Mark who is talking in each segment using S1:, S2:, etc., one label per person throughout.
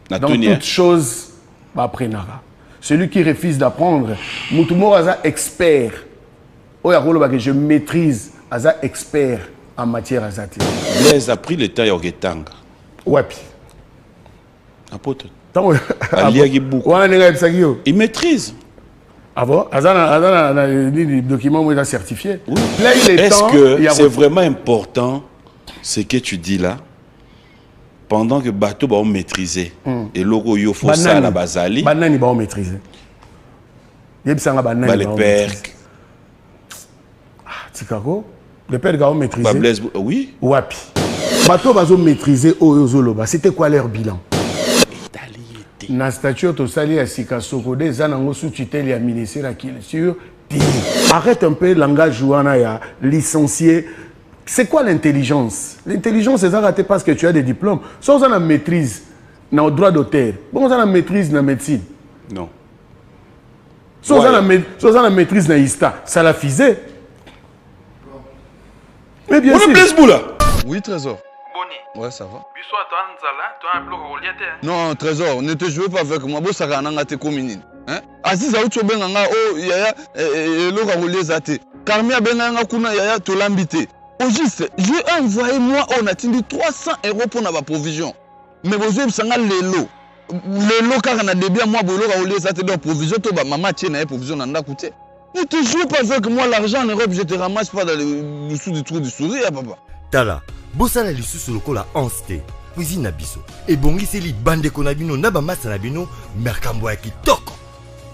S1: Dans toute chose, après Nara. Celui qui refuse d'apprendre, Moutoumor Aza expert. Je maîtrise, Aza expert en matière Azati.
S2: Blaise a pris l'état Yorgetanga.
S1: Wapi.
S2: Apôtre. Il maîtrise.
S1: Ah bon? Les documents sont certifiés.
S2: Oui. Est-ce que c'est vraiment important ce que tu dis là? Pendant que bateau va maîtriser et logo yo faut ça la basali.
S1: Banani va maîtriser. Les
S2: pères.
S1: Ah, Tikako. Les pères va maîtriser.
S2: Oui.
S1: Wapi. Bateau va maîtriser Oyozoloba. C'était quoi leur bilan? Na statut tosali ya Sika Sokode zanango sous tutelle ya ministère de la culture. Arrête un peu le langage jouana ya licencié. C'est quoi l'intelligence? L'intelligence, c'est raté parce que tu as des diplômes. Sans la maîtrise, dans le droit d'auteur. Bon, ça la maîtrise dans la médecine.
S2: Non.
S1: Sans la maîtrise dans l'ISTA, ça la fisait. Mais bien sûr.
S3: Oui, Trésor. Ouais, ça va. Non, Trésor, ne te jouez pas avec moi. Bon, ça va n'en commune. Hein? Aziza Benanga, oh, yaya, l'ora roulé zate. Carmia Benanga Kuna yaya, to l'ambité. Au juste, j'ai envoyé moi, on a attendu 300 € pour la provision. Mais vous avez besoin de l'élo. L'élo, car on a début à moi, vous l'ora roulé zate dans provision, to ba maman tienne la provision en a coûté. Ne te jouez pas avec moi, l'argent en Europe, je te ramasse pas dans le dessous du trou du sourire, papa.
S4: Tala, bossa la lissu sur le col à Anste. Cuisine Nabiso. Et bongi c'est li bande konabino naba masa nabino merkambo ya kitoko.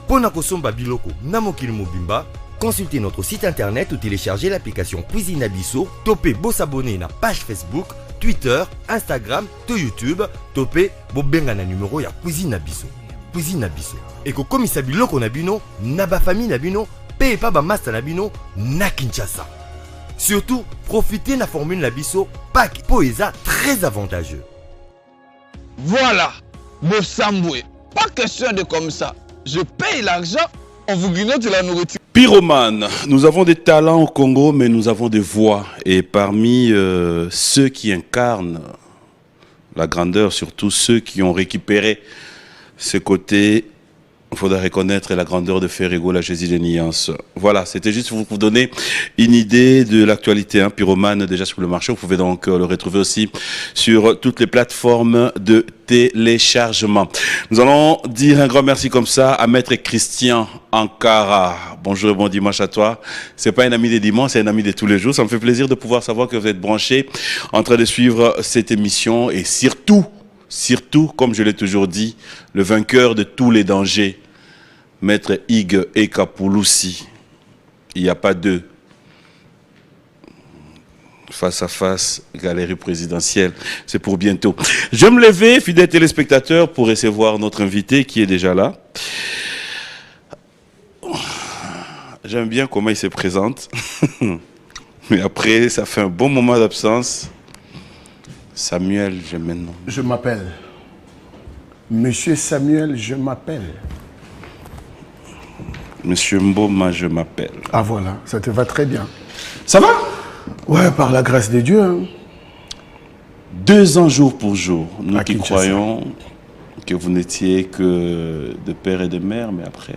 S4: Pona kosomba biloko namokili mobimba, consultez notre site internet ou téléchargez l'application Cuisine Nabiso, topez beau s'abonner na page Facebook, Twitter, Instagram, to YouTube, topez bo benga na numéro ya Cuisine Nabiso. Cuisine Nabiso. Et ko komisa biloko nabino naba famille nabino pe pa ba masa nabino na Kinshasa. Surtout, profitez de la formule Nabiso pack Poesa très avantageux.
S3: Voilà, Bossamboué. Pas question de comme ça. Je paye l'argent, on vous grignote la nourriture.
S2: Pyromane, nous avons des talents au Congo, mais nous avons des voix. Et parmi ceux qui incarnent la grandeur, surtout ceux qui ont récupéré ce côté, il faudra reconnaître la grandeur de Ferrego, la Jésus de Niance. Voilà, c'était juste pour vous donner une idée de l'actualité. Hein. Pyromane, déjà sur le marché, vous pouvez donc le retrouver aussi sur toutes les plateformes de téléchargement. Nous allons dire un grand merci comme ça à Maître Christian Ankara. Bonjour et bon dimanche à toi. C'est pas un ami des dimanches, c'est un ami de tous les jours. Ça me fait plaisir de pouvoir savoir que vous êtes branché en train de suivre cette émission et surtout, comme je l'ai toujours dit, le vainqueur de tous les dangers, Maître Hugues Ekapouloussi. Il n'y a pas deux. Face à face, galerie présidentielle, c'est pour bientôt. Je vais me lever, fidèles téléspectateurs, pour recevoir notre invité qui est déjà là. J'aime bien comment il se présente. Mais après, ça fait un bon moment d'absence. Samuel, je maintenant.
S1: Je m'appelle. Monsieur Samuel, je m'appelle.
S2: Monsieur Mboma, je m'appelle.
S1: Ah voilà, ça te va très bien.
S2: Ça va?
S1: Ouais, par la grâce de Dieu. Hein.
S2: 2 ans jour pour jour. Nous
S1: à
S2: qui
S1: Kinshasa.
S2: croyons que vous n'étiez que de père et de mère, mais après...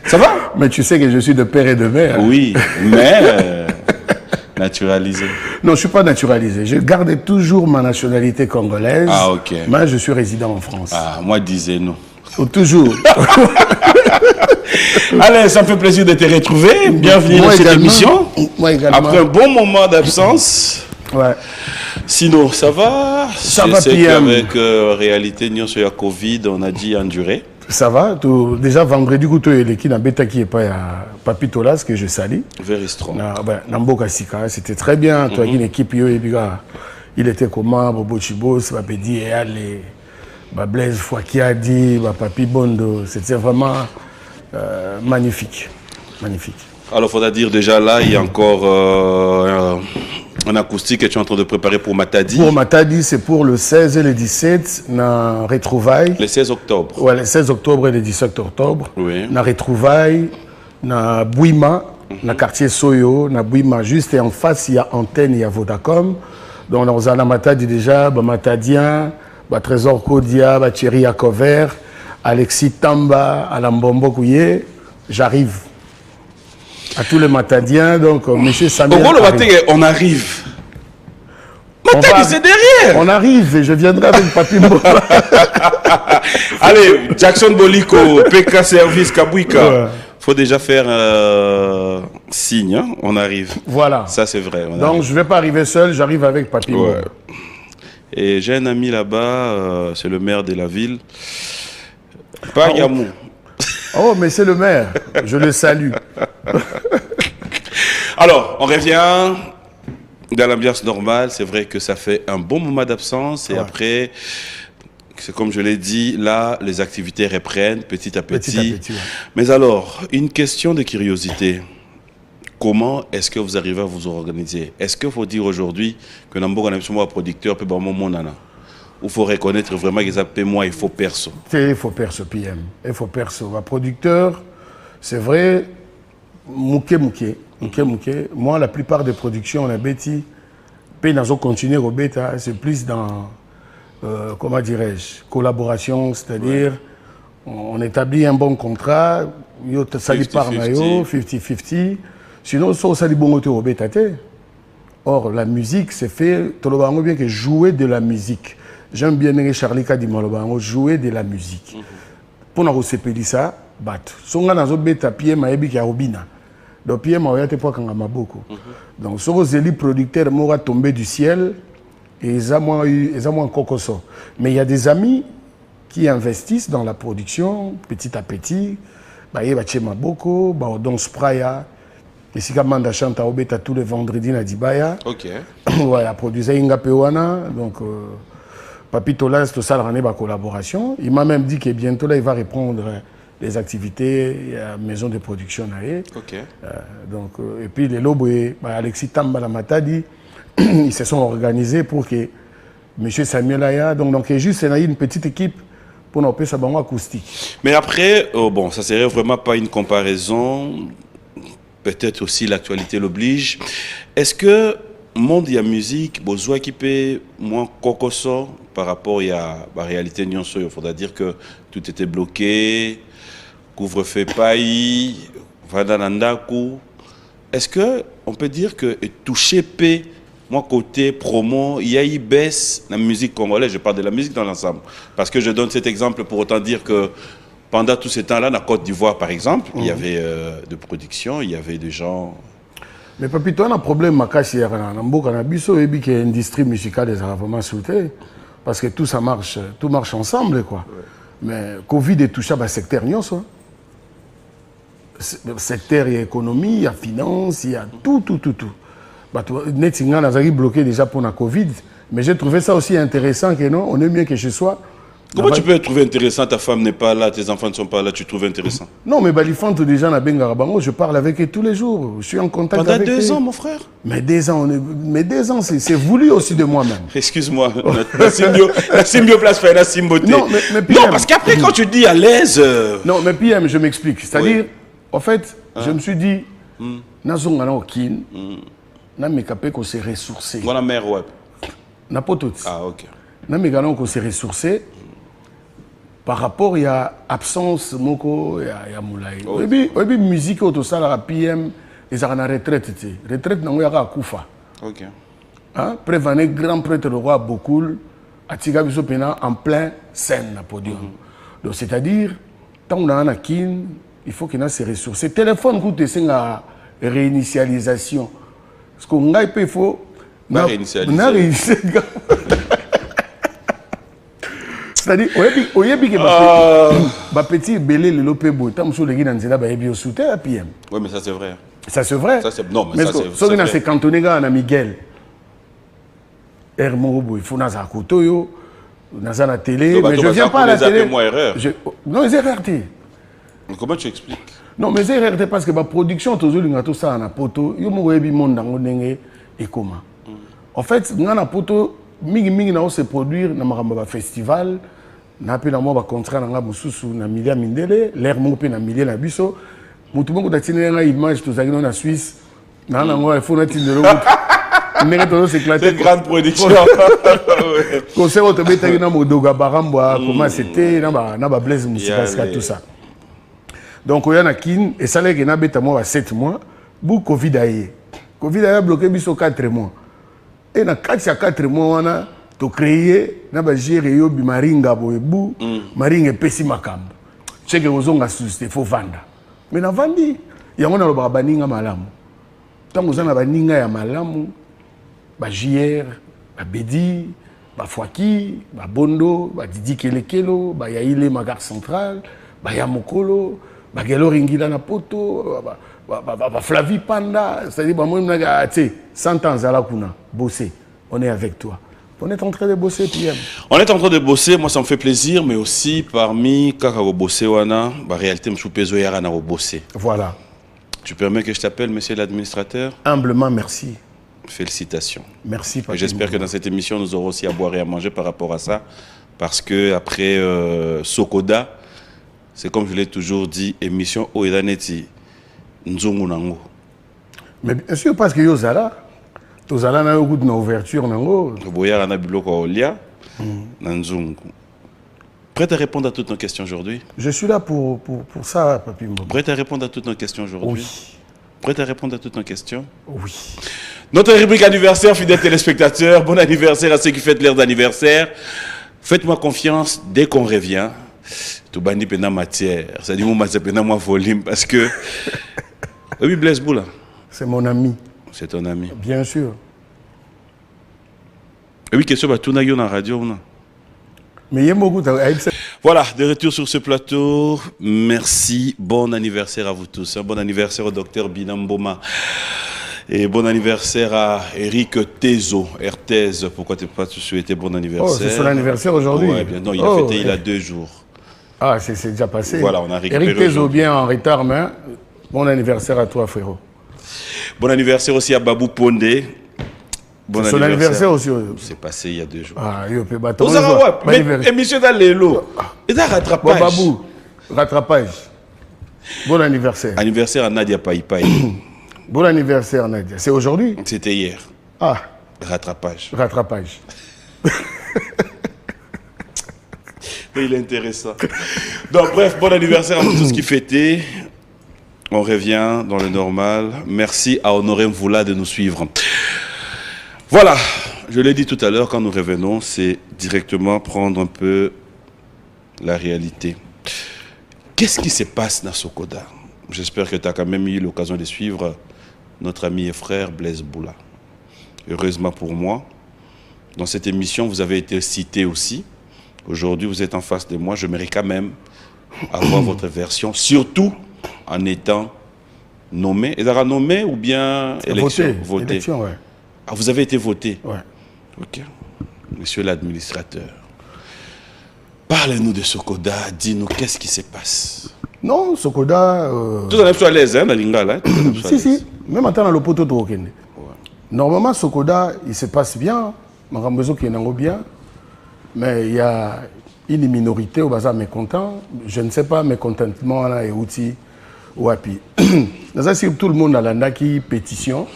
S2: Ça va?
S1: Mais tu sais que je suis de père et de mère.
S2: Oui, mais... naturalisé.
S1: Non, je ne suis pas naturalisé. Je garde toujours ma nationalité congolaise.
S2: Ah, ok.
S1: Mais je suis résident en France.
S2: Ah, moi, disais non.
S1: Oh, toujours.
S2: Allez, ça me fait plaisir de te retrouver. Bienvenue dans cette émission.
S1: Moi également.
S2: Après un bon moment d'absence.
S1: Ouais.
S2: Sinon, ça va?
S1: Ça
S2: je
S1: va
S2: sais
S1: bien.
S2: qu'avec réalité, nous sur la Covid, on a dit endurer.
S1: Ça va. Déjà, vendredi, tu es l'équipe dans Beta qui est pas à Papi Tolas, que je salue.
S2: Very strong.
S1: Namboka Sika, c'était très bien. Toi, une équipe, il était comment? Bobo Chibos, Babedi, Eale, Blaise Fouakiadi, Papi Bondo. C'était vraiment magnifique. Magnifique.
S2: Alors, il faudra dire déjà là, il y a encore un acoustique que tu es en train de préparer pour Matadi.
S1: Pour Matadi, c'est pour le 16 et le 17, na retrouvailles.
S2: Le 16 octobre.
S1: Ouais, le 16 octobre et le 17 octobre.
S2: Oui.
S1: Na retrouvailles, na Bouima, na quartier Soyo, na Bouima, juste et en face, il y a Antenne, il y a Vodacom. Donc, dans Matadi déjà, Matadien, Trésor Kodia, Thierry Akover, Alexis Tamba, Alain Bombo Kouye, j'arrive. À tous les matadiens, donc monsieur Samuel.
S2: On arrive. C'est derrière.
S1: On arrive et je viendrai avec Papi Mboka.
S2: Allez, Jackson Boliko, PK Service Kabouika. Ouais. Faut déjà faire signe, hein? On arrive.
S1: Voilà.
S2: Ça c'est vrai.
S1: Donc je ne vais pas arriver seul, j'arrive avec Papi Mboka.
S2: Et j'ai un ami là-bas, c'est le maire de la ville. Pas Yamou.
S1: Oh, mais c'est le maire. Je le salue.
S2: Alors, on revient dans l'ambiance normale. C'est vrai que ça fait un bon moment d'absence. Et après, c'est comme je l'ai dit, là, les activités reprennent petit à petit. Mais alors, une question de curiosité. Comment est-ce que vous arrivez à vous organiser? Est-ce qu'il faut dire aujourd'hui que Nambo est un producteur peut avoir mon nana? Il faut reconnaître vraiment qu'ils appellent moi, il faut perso.
S1: Il faut perso, PM. Il faut perso. Un producteur, c'est vrai, mouké. Moi, la plupart des productions, on a bêti, puis nous continuer au bêta, c'est plus dans, comment dirais-je, collaboration, c'est-à-dire, on établit un bon contrat, ça lui parle, 50-50. Sinon, ça lui bon au bêta. Or, la musique, c'est fait, tout le monde bien que jouer de la musique. J'aime bien Charlie Kadimalobango jouer de la musique. Pour nous recevoir ça, si on a un bêta pied, ma ebi qui a robina. Donc pied ma oyate pas quand on a beaucoup. Donc si vous êtes producteur, m'aura tombé du ciel et ils ont moins cocoso. Mais il y a des amis qui investissent dans la production petit à petit. Bah il va chez Maboko, bah on danse Spraya. Et si Kamanda chante à Obeta tous les vendredis na Dibaya.
S2: OK.
S1: Voilà, produisait Inga Pewana donc Papito là, tout ça, la collaboration. Il m'a même dit que bientôt là, il va reprendre les activités à la maison de production.
S2: OK.
S1: Donc, et puis les lobes, Alexis Tamba la Matadi, ils se sont organisés pour que M. Samuel Aya, donc juste une petite équipe pour nous faire ça acoustique.
S2: Mais après, bon, ça serait vraiment pas une comparaison. Peut-être aussi l'actualité l'oblige. Est-ce que monde il y a musique, besoin qui peut moins cocoso par rapport à la réalité nyonso, il faudra dire que tout était bloqué, couvre-feu paï, vandanandaku. Est-ce que on peut dire que toucher P, moi côté promo, il y a une baisse dans la musique congolaise, je parle de la musique dans l'ensemble, parce que je donne cet exemple pour autant dire que pendant tout ce temps-là, dans Côte d'Ivoire par exemple, il y avait de production, il y avait des gens.
S1: Mais Papito, on a un problème makashi ya kana mboka na biso et bi que l'industrie musicale est vraiment soutenue parce que tout ça marche, tout marche ensemble quoi. Ouais. Mais Covid est touché à secteur nyonso. Secteur et économie, il y a finance, il y a tout. Bah Netinga n'a pas bloqué déjà pour la Covid, mais j'ai trouvé ça aussi intéressant que non, on est mieux que chez soi.
S2: Comment tu peux trouver intéressant, ta femme n'est pas là, tes enfants ne sont pas là, tu trouves intéressant? Non,
S1: mais Balifante déjà na Bengarabango, je parle avec eux tous les jours, je suis en contact avec eux.
S2: Pendant 2 ans, mon frère?
S1: Mais 2 ans, c'est voulu aussi de moi-même.
S2: Excuse-moi, la symbioplace fait la symboté.
S1: Non,
S2: non, parce qu'après quand tu dis à l'aise...
S1: Non, mais PM, je m'explique. C'est-à-dire, en fait, je me suis dit, Nazongana Okin, Namekapé qu'on s'est ressourcé.
S2: Voilà, mère web.
S1: N'a pas tout.
S2: Ah, ok.
S1: Namekapé qu'on s'est ressourcé. Par rapport à l'absence moko ya moulay. Oui, musique au tout ça la PM ils ont une retraite. Retraite n'a pas kufa.
S2: OK.
S1: Hein, prévenez grand prêtre le roi Bokoul atiga biso pena en plein scène na podium. Donc c'est-à-dire tant on a un kin, il faut qu'il y ait ces ressources. Ce téléphone coûte la réinitialisation. Parce qu'on a il faut
S2: na réinitialiser.
S1: C'est-à-dire, petit belé le lopé beau, tant que les gens dans la baie soutien à PM.
S2: Oui, mais ça c'est vrai.
S1: Ça c'est vrai.
S2: Ça c'est non, mais ça c'est vrai.
S1: C'est cantonné à Miguel. Il faut naza kotoyo, naza la télé, mais je viens pas à la télé. Non, c'est RRT.
S2: Comment tu expliques?
S1: Non, mais c'est RRT parce que ma production tout ça en poto, yo mo webi monde dans ndenge et comment. En fait, ngana poto mingi na se produire na makamba festival. Na pe na mo ba contrat na mususu na milia mindele l'air mo pe na milia na biso mutu bongo datine na image to zagino na Suisse na ngo il faut na tindelo
S2: Cette grande production.
S1: Concert au Tobé, tu as Modoga Baramba, comment c'était, Naba Blaise Moussika, tout ça. Donc, il y a un kin, et ça, il y a 7 mois, pour Covid aïe. Covid a bloqué 4 mois. Et dans 4 mois, on a créé, on a géré Maringa Boebu, Maringa Pessi Makam. C'est que vous avez suscité, il faut vendre. Mais dans Vandi, il y a un baninga malamu. Tant que vous avez un baninga malamu, JR, Bedi, Fouaki, Bondo, Didi Kelekelo, Yaile Magar Central, Yamokolo, Gelo Ringila Napoto, Flavie Panda, c'est-à-dire, 100 ans à la Kuna, bosser, on est avec toi. On est en train de bosser, PM.
S2: On est en train de bosser, moi ça me fait plaisir, mais aussi parmi Kakao Bossé Wana, réalité, je suis Yarana Bossé.
S1: Voilà.
S2: Tu permets que je t'appelle, monsieur l'administrateur?
S1: Humblement, merci.
S2: Félicitations.
S1: Merci, Papi.
S2: J'espère que dans cette émission, nous aurons aussi à boire et à manger par rapport à ça. Parce que après Sokoda, c'est comme je l'ai toujours dit, émission Oedaneti Nzongunango. Mais
S1: bien sûr, parce que Yozala. Tous allons à une ouverture.
S2: Prêt à répondre à toutes nos questions aujourd'hui?
S1: Je suis là pour ça, Papi Mbo.
S2: Prêt à répondre à toutes nos questions aujourd'hui?
S1: Oui.
S2: Prêt à répondre à toutes nos questions?
S1: Oui.
S2: Notre rubrique anniversaire, fidèles téléspectateurs. Bon anniversaire à ceux qui fêtent leur anniversaire. Faites-moi confiance dès qu'on revient. Tout bandi pena matière. Ça dit moi c'est pena moi volume parce que oui Blaise Boula.
S1: C'est mon ami.
S2: C'est ton ami.
S1: Bien sûr.
S2: Et oui, question à tout na la radio.
S1: Mais il y a beaucoup de...
S2: Voilà, de retour sur ce plateau. Merci. Bon anniversaire à vous tous. Un bon anniversaire au docteur Binamboma. Et bon anniversaire à Eric Tezo, RTZ. Pourquoi tu n'as pas souhaité bon anniversaire?
S1: Oh, c'est son anniversaire aujourd'hui?
S2: Oui, bien non, il a fêté il a 2 jours.
S1: Ah, c'est déjà passé.
S2: Voilà, on a récupéré.
S1: Eric Tezo, bien en retard, mais bon anniversaire à toi, frérot.
S2: Bon anniversaire aussi à Babou Pondé.
S1: Bon son anniversaire aussi.
S2: C'est passé il y a 2 jours.
S1: Ah, il peut battre.
S2: Mais émission dans les lots. Et ça rattrapage.
S1: Babou, rattrapage. Bon anniversaire.
S2: Anniversaire à Nadia Païpaï.
S1: Bon anniversaire, Nadia. C'est aujourd'hui?
S2: C'était hier.
S1: Ah.
S2: Rattrapage.
S1: Rattrapage.
S2: Il est intéressant. Donc bref, bon anniversaire à tous ceux qui fêtaient. On revient dans le normal. Merci à Honoré Mvoula de nous suivre. Voilà, je l'ai dit tout à l'heure, quand nous revenons, c'est directement prendre un peu la réalité. Qu'est-ce qui se passe dans Sokoda? J'espère que tu as quand même eu l'occasion de suivre notre ami et frère Blaise Boula. Heureusement pour moi, dans cette émission, vous avez été cité aussi. Aujourd'hui, vous êtes en face de moi. J'aimerais quand même avoir votre version, surtout en étant nommé. Est-ce que nommé ou bien élection?
S1: Voté. Élection, ouais.
S2: Ah, vous avez été voté?
S1: Ouais.
S2: Ok. Monsieur l'administrateur, parlez-nous de Sokoda. Dis-nous, qu'est-ce qui se passe?
S1: Non, Sokoda...
S2: Tout le monde est à l'aise, hein, dans l'Ingala.
S1: Si. Même en temps, dans le poteau de Rokende. Normalement, Sokoda, il se passe bien. Marambezo qui est bien. Mais il y a une minorité au bazar mécontent. Je ne sais pas, mécontentement là et outils. Wapi. Tout le monde a l'anda qui pétition.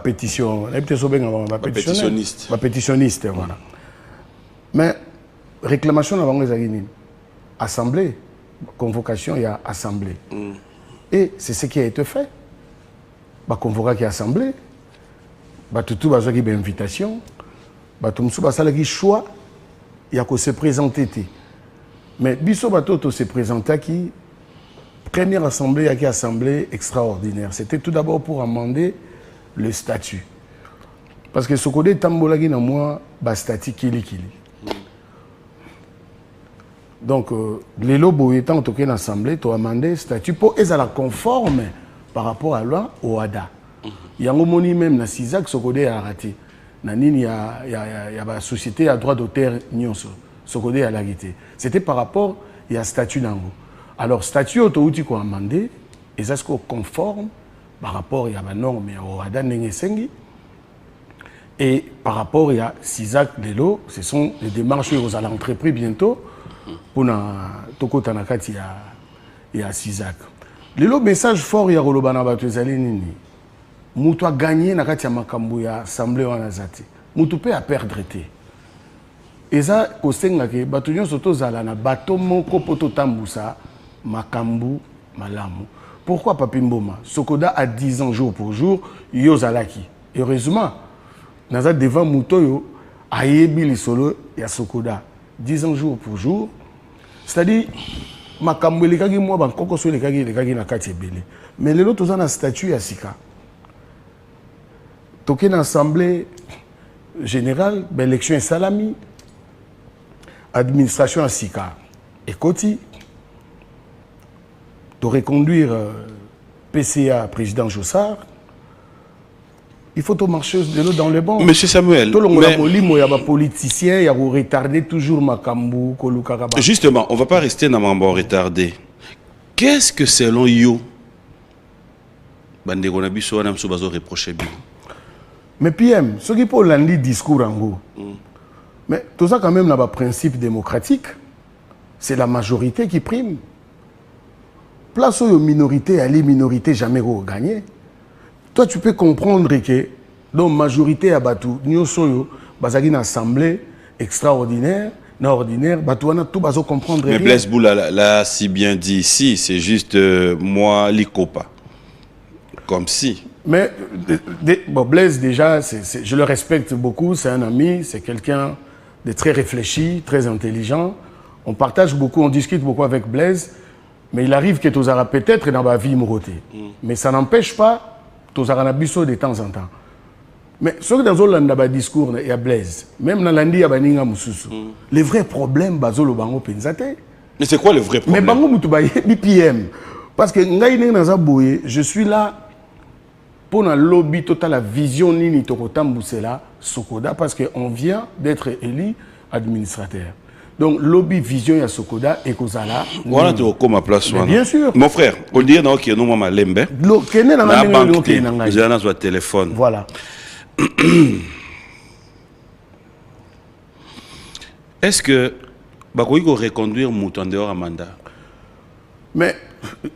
S2: Pétitionniste.
S1: Pétitionniste, voilà. Mais réclamation avant les assemblée, convocation, il y a assemblée. Et c'est ce qui a été fait. Convocation qui est assemblée. Tout va une invitation. Tout le choix. Il y a que se présenter. Mais Bisso Batoto se présentait qui première assemblée, il y a une assemblée extraordinaire. C'était tout d'abord pour amender le statut. Parce que ce côté tambolagi na moi ba statut kili. Donc les lobos étant toqué dans l'assemblée, tu as amendé statut pour être conforme par rapport à loi au ADA. Il y a un moni même na Sisak ce côté a raté. Il y a la société à droit d'auteur nyonso. Ce côté a l'arrêté. C'était par rapport à statut nango. Alors statut auto-outil qu'on a amendé, est-ce qu'on conforme par rapport à la norme au ADA Nengesengi et par rapport à Sisak Lelo, ce sont les démarches que vous allez entreprendre bientôt pour Toko Tanakati et à Sisak. Le message fort, il y a Rolobana Batuzali Nini. mutu a gagné na kati ya makambo ya assemblée wana zati mutu pe a perdre te eza kosenga ke bato nyonso tozala na bato moko po totambusa makambu malamu. Pourquoi Papi Mboma Sokoda a 10 ans jour pour jour yozalaki heureusement naza devant mutoyo ayebi lisolo ya Sokoda 10 ans jour pour jour, c'est-à-dire makambo elekaki mwa bankoko so elekaki na kati ebele mais lelo toza na statut ya sika toke na assemblée générale élection et salami administration à sika ekoti to reconduire PCA président Jossard. Il faut tout marcher dans le bon.
S2: Monsieur Samuel, justement, on ne va pas rester dans le retardé. Qu'est-ce que selon you, Bande Gonabiso a reproché bien?
S1: Mais PM, ce qui peut l'andi discours en gros. Mais tout ça quand même dans le principe démocratique, c'est la majorité qui prime. Place aux minorités, à les minorités jamais gagner. Toi, tu peux comprendre que la majorité à Batou, nous sommes une assemblée extraordinaire, ordinaire, Batou, on a tout besoin comprendre.
S2: Mais Blaise Boula l'a si bien dit ici, c'est juste moi, l'ICOPA. Comme si.
S1: Mais bon, Blaise, déjà, je le respecte beaucoup, c'est un ami, c'est quelqu'un de très réfléchi, très intelligent. On partage beaucoup, on discute beaucoup avec Blaise, mais il arrive que tu auras peut-être dans ma vie moroté. Mais ça n'empêche pas. De temps en temps. Mais ce que dans le discours, il y a Blaise. Même dans l'andi, il y a Baninga Moussousou. Le vrai problème, Bazolo Bango Penzate.
S2: Mais c'est quoi le vrai problème?
S1: Mais Bango Moutoubaye, BPM. Parce que je suis là pour le lobby total, la vision Nini Tokotam Boussela, Sokoda, parce qu'on vient d'être élu administrateur. Donc, lobby vision ya Sokoda et Kozala.
S2: Voilà, tu as ma place.
S1: Bien sûr.
S2: Mon frère, on dit non, que nous, maman Lembe. J'ai un téléphone.
S1: Voilà.
S2: Est-ce que Bakoui va reconduire Moutou en dehors à mandat?
S1: Mais,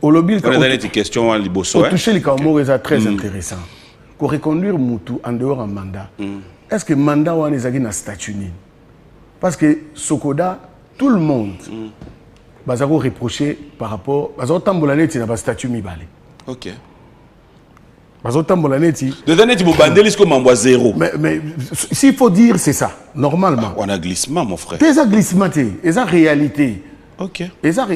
S1: au lobby,
S2: on a donné des questions à Liboso.
S1: Toucher les Kamoro est très intéressant. Pour reconduire Moutou en dehors à mandat, est-ce que mandat ou est un statut? Parce que Sokoda, tout le monde va reprocher par rapport à Tambolaneti n'a pas statut Mibale.
S2: Ok.
S1: Tambolaneti.
S2: De donner tu bandelis comme en zéro.
S1: Mais s'il faut dire, c'est ça, normalement.
S2: On a glissement, mon frère.
S1: C'est ça glissement, c'est ça réalité.
S2: Ok.
S1: Et ça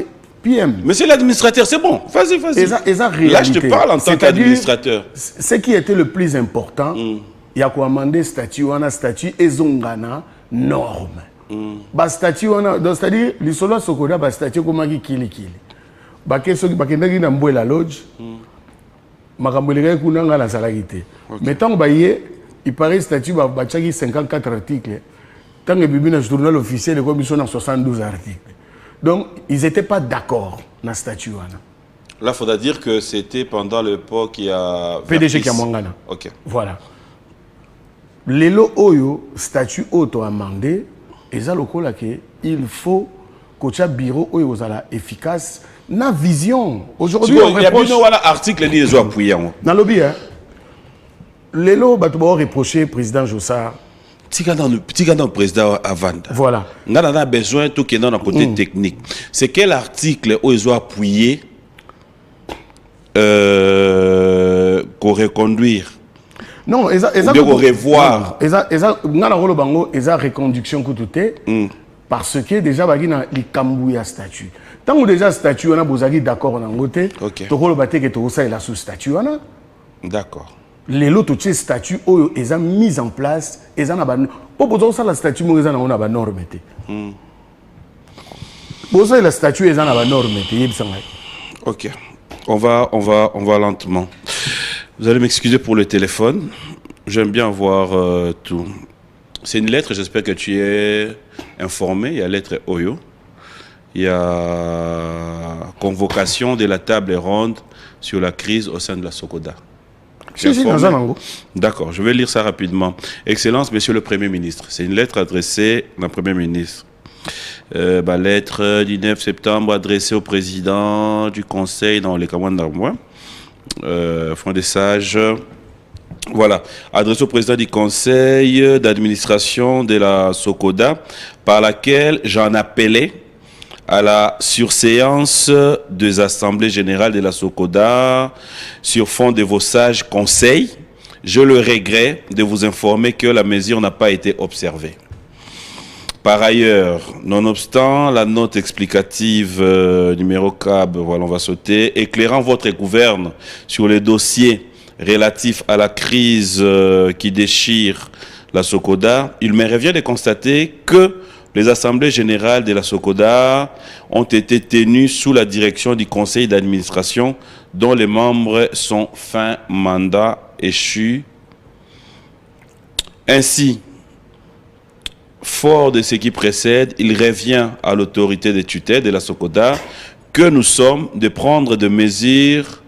S1: PM.
S2: Monsieur l'administrateur, c'est bon. Vas-y, vas-y.
S1: Et ça réalité.
S2: Là, je te parle en tant qu'administrateur.
S1: Ce qui était le plus important, il y a quoi demander statut, on a statut et zongana norme. Statut c'est-à-dire l'isolo Sokoda statut comme kili bakeso bakendaki na mbwe la lodge makamboleka kunanga la salagité mais tant baye il paraît statut bachaki 54 articles tant que bibi na journal officiel comme ils sont dans 72 articles donc ils étaient pas d'accord na statut wana.
S2: Là faudra dire que c'était pendant l'époque il y a
S1: PDG qui a mangana.
S2: OK.
S1: Voilà. Lelo oyo statut auto amendé. Et ça, il faut que le bureau soit efficace. Na vision. Aujourd'hui, on reproche...
S2: Il y a un article qui est appuyé.
S1: Dans le lobby, les lots ont reproché le président Jossard.
S2: Petit le président avant.
S1: Voilà.
S2: On a besoin de tout qui est dans le côté technique. C'est quel article où ils ont appuyé pour reconduire?
S1: Non, ils
S2: ont revoir.
S1: Ils ont reconduction parce que déjà, il y a les statut. Tant que déjà statut, on a besoin d'accord en angoté.
S2: Ok.
S1: Sous statut.
S2: D'accord.
S1: Les autres statuts, ils ont mis en place. Ils ont pour ça, la statut, ils ont une norme. Pour ça, la statut, ils ont une norme.
S2: Ok. On va lentement. Vous allez m'excuser pour le téléphone. J'aime bien voir tout. C'est une lettre, j'espère que tu es informé. Il y a lettre Oyo. Il y a convocation de la table ronde sur la crise au sein de la Sokoda. D'accord, je vais lire ça rapidement. Excellence, Monsieur le Premier ministre. C'est une lettre adressée au Premier ministre. Lettre du 9 septembre adressée au président du Conseil dans les commandes d'Armois. Front des sages, Voilà, adressé au président du conseil d'administration de la SOCODA, par laquelle j'en appelais à la surséance des assemblées générales de la SOCODA sur fond de vos sages conseils. Je le regrette de vous informer que la mesure n'a pas été observée. Par ailleurs, nonobstant la note explicative numéro CAB, voilà, on va sauter, éclairant votre gouverne sur les dossiers relatifs à la crise qui déchire la SOCODA, il me revient de constater que les assemblées générales de la SOCODA ont été tenues sous la direction du conseil d'administration dont les membres sont fin mandat échus. Ainsi, fort de ce qui précède, il revient à l'autorité de tutelle de la SOCODA que nous sommes de prendre des mesures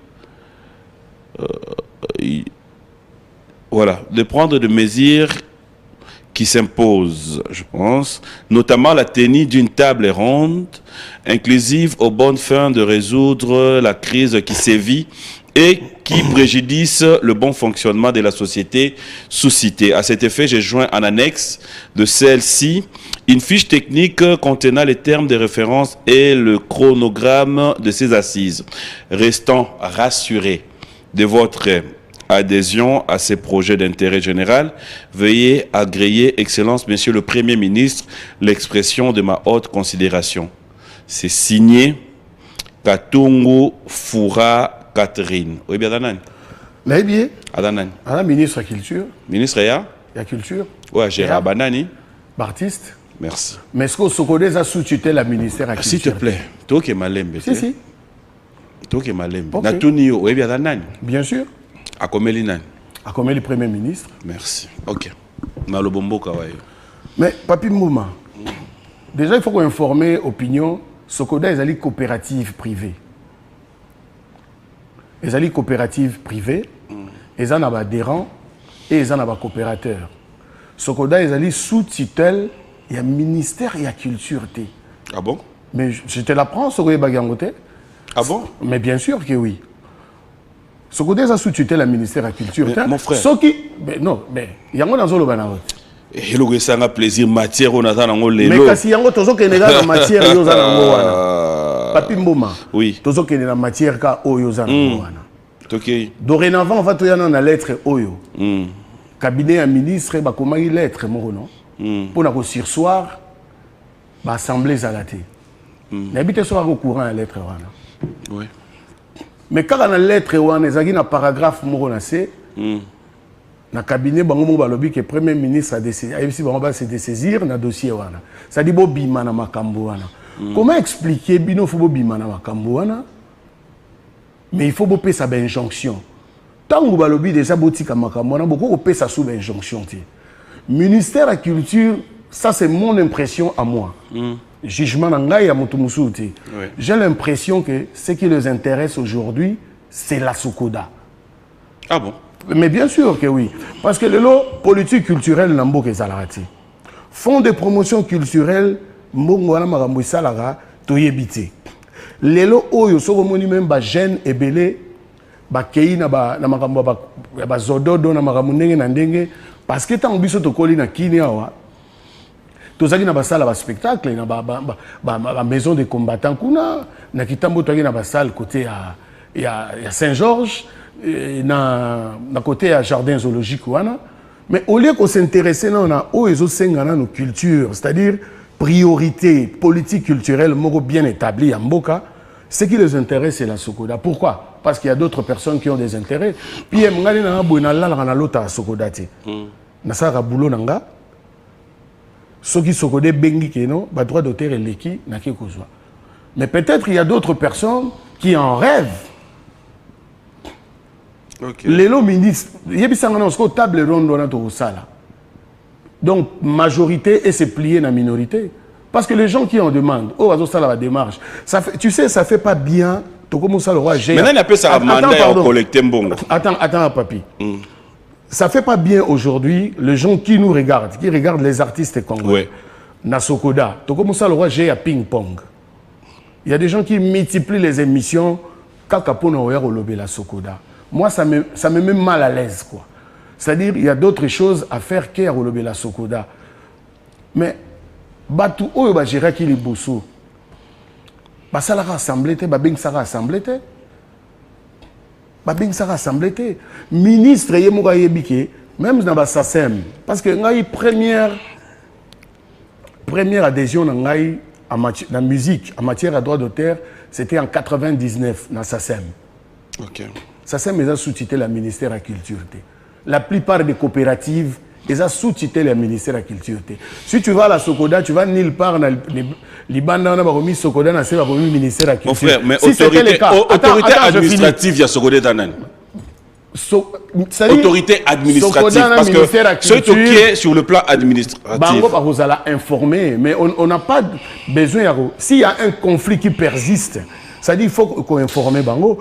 S2: qui s'imposent, je pense, notamment la tenue d'une table ronde inclusive aux bonnes fins de résoudre la crise qui sévit et qui préjudice le bon fonctionnement de la société sous-citée. À cet effet, j'ai joint en annexe de celle-ci une fiche technique contenant les termes de référence et le chronogramme de ces assises. Restant rassuré de votre adhésion à ces projets d'intérêt général, veuillez agréer, Excellence, Monsieur le Premier ministre, l'expression de ma haute considération. C'est signé Katungu Fura Catherine. Oui, bien, Adanan.
S1: Mais bien.
S2: Adanan.
S1: Ah, ministre de la Culture.
S2: Ministre, ya?
S1: La Culture.
S2: Ouais, Gérard Banani.
S1: Baptiste.
S2: Merci.
S1: Mais est-ce que Sokodé a sous-tutelle la ministère de la Culture?
S2: S'il te plaît. Toi qui es malem.
S1: Si.
S2: Toi qui es malem. Natunio. Oui, bien, Adanan.
S1: Bien sûr.
S2: Akomeli Nan.
S1: Akomeli Premier ministre.
S2: Merci. Ok. Malobombo Kawaii.
S1: Mais, Papi Mouma, déjà, il faut qu'on informe l'opinion. Sokoda est une coopérative privée. Ils ont une coopérative privée, ils ont des adhérents et ils ont des coopérateurs. Sokoda est une sous-tutelle, il y a ministère et il y a culture.
S2: Ah bon?
S1: Mais je te l'apprends, Sokoda Bagangote.
S2: Ah bon?
S1: Mais bien sûr que oui. Sokoda est sous-tutelle, le ministère et la culture.
S2: Mais, mon frère.
S1: Mais non, mais il y a un dans le banane.
S2: Et le ça a plaisir matière on attend en
S1: mais kasi yango tozo kene na matière yo za nango wana Papi Mboma
S2: oui
S1: tozo kene na matière ka oyo za nango wana
S2: OK
S1: dorénavant on va to yana na lettre oyo cabinet ya ministre ba komaki lettre moko non pour na ko sursoir ba assemblée zalate n'habite soit au courant la lettre wana
S2: oui
S1: mais quand na lettre wana ezaki na paragraphe moko na c na cabinet bango balobi que premier ministre a décidé ayebisi bango ba se dessaisir na dossier wana ça dit bo bima na makambo wana comment expliquer bino faut bo bima na makambo wana mais il faut bo pesa ba injonction tango balobi déjà botika makambo wana boko ko pesa sous ba injonction ti ministère de la culture ça c'est mon impression à moi jugement na ngai ya mutu musuti j'ai l'impression que ce qui les intéresse aujourd'hui c'est la SOCODA.
S2: Ah bon?
S1: Mais bien sûr que oui. Parce que le lot politique culturelle n'a pas que ça. Fonds de promotion culturelle, Mbongwana Marambo Salara, Toyebite. Le lot oyo so moni même ba jeune et belé ba kei na ba na makambo ba zododo na makambo ndenge na ndenge parce que tant biso to koli na kini awa tozaki na ba sala ba spectacle na ba maison de combattants kuna na kitambo toki na ba salle côté ya Saint-Georges na côté à jardin zoologique wana mais au lieu qu'on s'intéresser na oyo sengana nos cultures c'est-à-dire priorité politique culturelle moko bien établie en mboka ce qui les intéresse c'est la SOCODA. Pourquoi? Parce qu'il y a d'autres personnes qui ont des intérêts puis ngali na boina la na lota SOCODA te na sara boulot nanga soki SOCODA bengi keno ba droit d'auteur eleki na ki kozwa mais peut-être il y a d'autres personnes qui en rêvent. Okay. Les lots ministres, il y a une table ronde dans sala. Donc, majorité et c'est plié dans la minorité. Parce que les gens qui en demandent, oh, ça la démarche. Ça fait, tu sais, ça fait pas bien. Maintenant,
S2: il appelle ça mandat au collecter bon.
S1: Attends, papi. Ça fait pas bien aujourd'hui, les gens qui nous regardent, qui regardent les artistes congolais. Na SOCODA. J'ai à ping-pong. Il y a des gens qui multiplient les émissions. Kaka pour nous la SOCODA. Moi, ça me met mal à l'aise, quoi. C'est-à-dire, il y a d'autres choses à faire qu'à Rolobela Sokoda. Mais, Batu Oyo Bajira qui les bosso. Ça la rassemblé, Babing ça rassemblé. Babing ça rassemblé. Ministre Yemoura Yebike, même dans la SACEM, parce que la première adhésion dans la musique, en matière de droit d'auteur, c'était en 99 dans SACEM.
S2: Ok.
S1: SACEM a sous-titré le ministère de la Culture. La plupart des coopératives, ils ont sous-titré le ministère de la Culture. Si tu vas à la Sokoda, tu vas nulle part dans les bandes dans le Sokoda, dans le ministère de la Culture.
S2: Mon frère, mais
S1: si
S2: autorité administrative, il y a Sokoda Danan. Autorité administrative, parce que ce qui est sur le plan administratif.
S1: Vous allez informer, mais on n'a pas besoin. S'il y a un conflit qui persiste, ça dit qu'il faut qu'on informe Bango.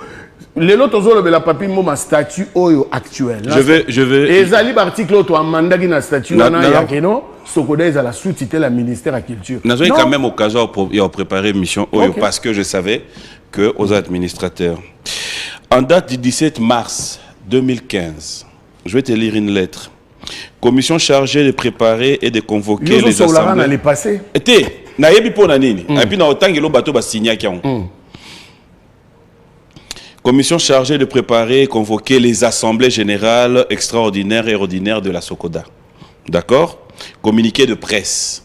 S1: Les autres ont la papier mon statut actuel.
S2: Je vais.
S1: Et Zali l'article où un mandat qui na statut on Sokoda ils la sous-titré la ministère de la Culture.
S2: Nous avons quand même occasion de préparer une mission parce que je savais que aux administrateurs. En date du 17 mars 2015, je vais te lire une lettre. Commission chargée de préparer et de convoquer les assemblées. Était nayebi pona nini. Et puis na otangelo bato ba signer kian. Commission chargée de préparer et convoquer les assemblées générales extraordinaires et ordinaires de la Sokoda. D'accord? Communiqué de presse.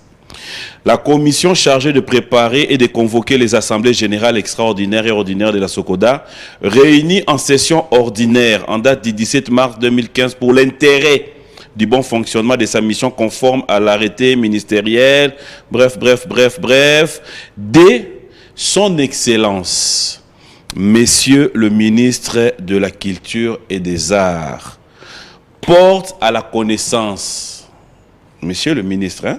S2: La commission chargée de préparer et de convoquer les assemblées générales extraordinaires et ordinaires de la Sokoda, réunie en session ordinaire en date du 17 mars 2015 pour l'intérêt du bon fonctionnement de sa mission conforme à l'arrêté ministériel, bref, de son Excellence, Messieurs le ministre de la Culture et des Arts, porte à la connaissance, Monsieur le ministre, hein,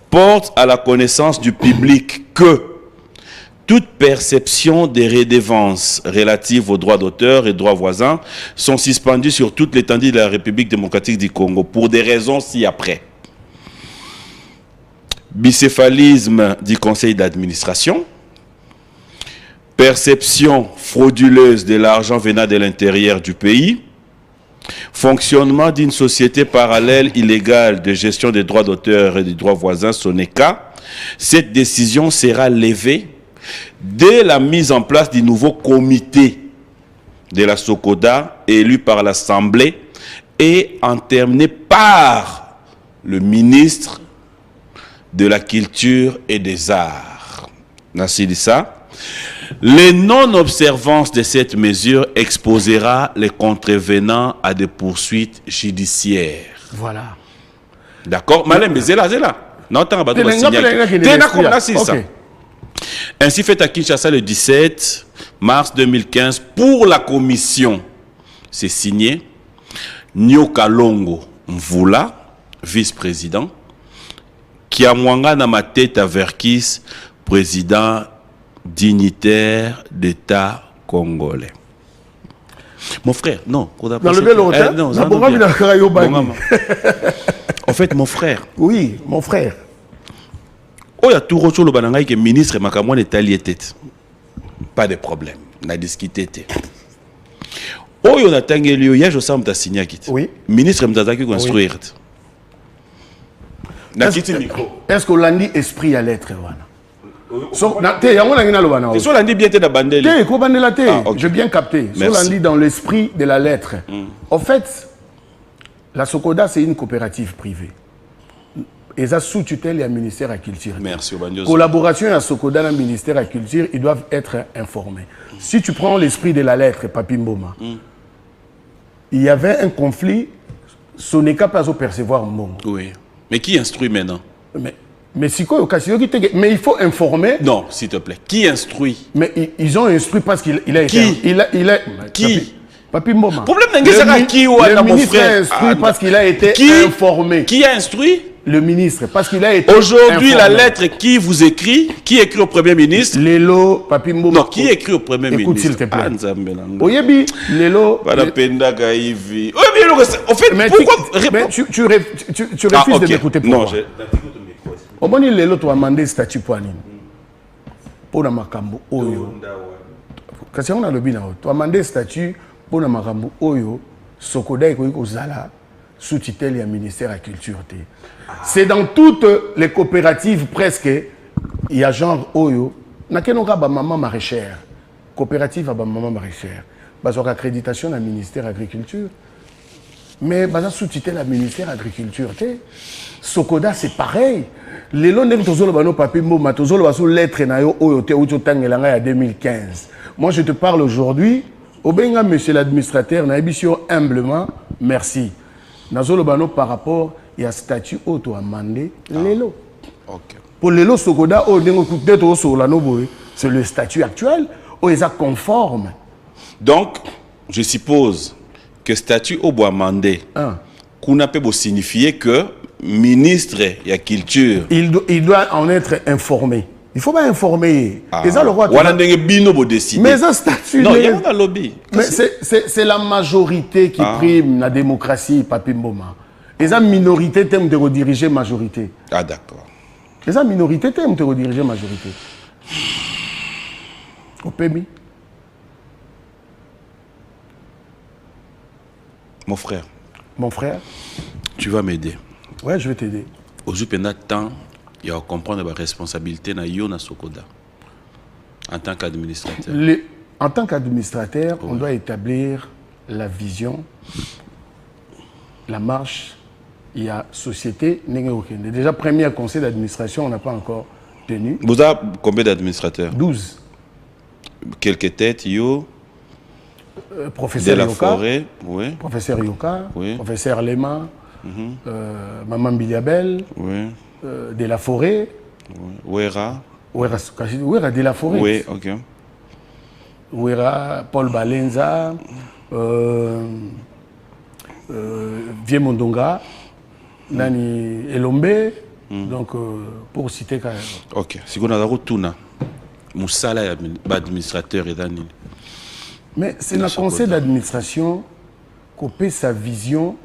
S2: porte à la connaissance du public que toute perception des redevances relatives aux droits d'auteur et droits voisins sont suspendues sur toute l'étendue de la République démocratique du Congo pour des raisons ci-après. Bicéphalisme du conseil d'administration, perception frauduleuse de l'argent venant de l'intérieur du pays, fonctionnement d'une société parallèle illégale de gestion des droits d'auteur et des droits voisins, SONECA. Cette décision sera levée dès la mise en place du nouveau comité de la Sokoda élu par l'Assemblée et terminé par le ministre de la Culture et des Arts. Nassilissa. Les non-observances de cette mesure exposera les contrevenants à des poursuites judiciaires.
S1: Voilà.
S2: D'accord? Ainsi fait à Kinshasa le 17 mars 2015 pour la commission. C'est signé Nyokalongo Mvula, vice-président, Kiamwanga Namateta Verkis, président dignitaire d'État congolais. Mon frère, non. En fait, mon frère.
S1: Oui, mon frère.
S2: Il y a tout le monde qui est ministre Makamouane est allié tête. Pas de problème. On a discuté. Oh, on a tangé lui, il y a Jossam Tassigna qui. Oui. Ministre Mtazaki construire.
S1: Est-ce qu'on l'a dit esprit à l'être, voilà? J'ai bien capté. Dans l'esprit de la lettre. En fait, la Sokoda, c'est une coopérative privée. Et ça sous tutelle et ministère de la Culture.
S2: Merci.
S1: Collaboration à Sokoda et le ministère de la Culture, ils doivent être informés. Si tu prends l'esprit de la lettre, Papi Mboma, il y avait un conflit, ce n'est pas percevoir Mboma.
S2: Oui. Mais qui instruit maintenant?
S1: Mais il faut informer.
S2: Non, s'il te plaît. Qui instruit?
S1: Mais ils ont instruit parce qu'il a été.
S2: Qui?
S1: Papi Mboma.
S2: Problème n'est qui ou
S1: le ministre a instruit parce qu'il a été informé.
S2: Qui a instruit?
S1: Le ministre, parce qu'il a été
S2: aujourd'hui, la lettre qui vous écrit, qui écrit au Premier ministre?
S1: Lélo, Papi Mboma.
S2: Non, qui écrit au Premier ministre?
S1: Écoute, s'il te plaît. Oyebi, Lélo.
S2: En fait, pourquoi
S1: tu refuses de m'écouter pour moi. Au moins, Lélo, tu as demandé statut pour Anine. Pour la Makambo Oyo. Quand on a le bilan, tu as demandé statut pour la Makambo Oyo. Sokoda et Kozala sous tutelle du ministère de la Culture. C'est dans toutes les coopératives presque, il y a genre Oyo, n'a qu'un maman maraîchère, coopérative à maman maraîchère, bas accréditation du ministère de l'Agriculture, mais bas sous tutelle du ministère de l'Agriculture. Sokoda c'est pareil. Les lois de Tozolo Bano Papi Mboma, Tozolo Baso lettre na yo Oyo te Ucho Tangelanga en 2015. Moi je te parle aujourd'hui. Obenga, monsieur l'administrateur, na émission humblement, merci. Nazolo Bano par rapport à statut auto amandé, Lelo.
S2: Okay.
S1: Pour Lelo Sokoda, c'est le statut actuel, où ils sont conformes.
S2: Donc, je suppose que statut au bois mandé, qu'on peut signifier que ministre de la culture.
S1: Il doit en être informé. Il ne faut pas informer.
S2: Mais
S1: un statut.
S2: Non, il y a un lobby.
S1: Mais c'est la majorité qui prime la démocratie, Papi Mboma. Et la minorité t'aime de rediriger majorité.
S2: Ah, d'accord.
S1: Et la minorité t'aime de rediriger majorité. Au PMI.
S2: Mon frère.
S1: Mon frère.
S2: Tu vas m'aider.
S1: Ouais, je vais t'aider.
S2: Aujourd'hui, pendant temps, il y a à comprendre la responsabilité de Yona Sokoda en tant qu'administrateur.
S1: En tant qu'administrateur, on doit établir la vision, la marche. Il y a société. Déjà, premier conseil d'administration, on n'a pas encore tenu.
S2: Vous avez combien d'administrateurs?
S1: 12.
S2: Quelques têtes, yo.
S1: Professeur
S2: de la
S1: Yoka,
S2: forêt, oui.
S1: Professeur Yoka,
S2: oui.
S1: Professeur Lema, Maman Biliabel,
S2: oui.
S1: de la forêt.
S2: Oui. Ouera
S1: de la forêt.
S2: Oui, ok.
S1: Ouera, Paul Balenza, Vieux Mondonga, Nani Elombe, donc pour citer quand même.
S2: Ok, si vous avez retourné, Moussala administrateur et Dani.
S1: Mais c'est le conseil d'administration qu'on paie sa vision,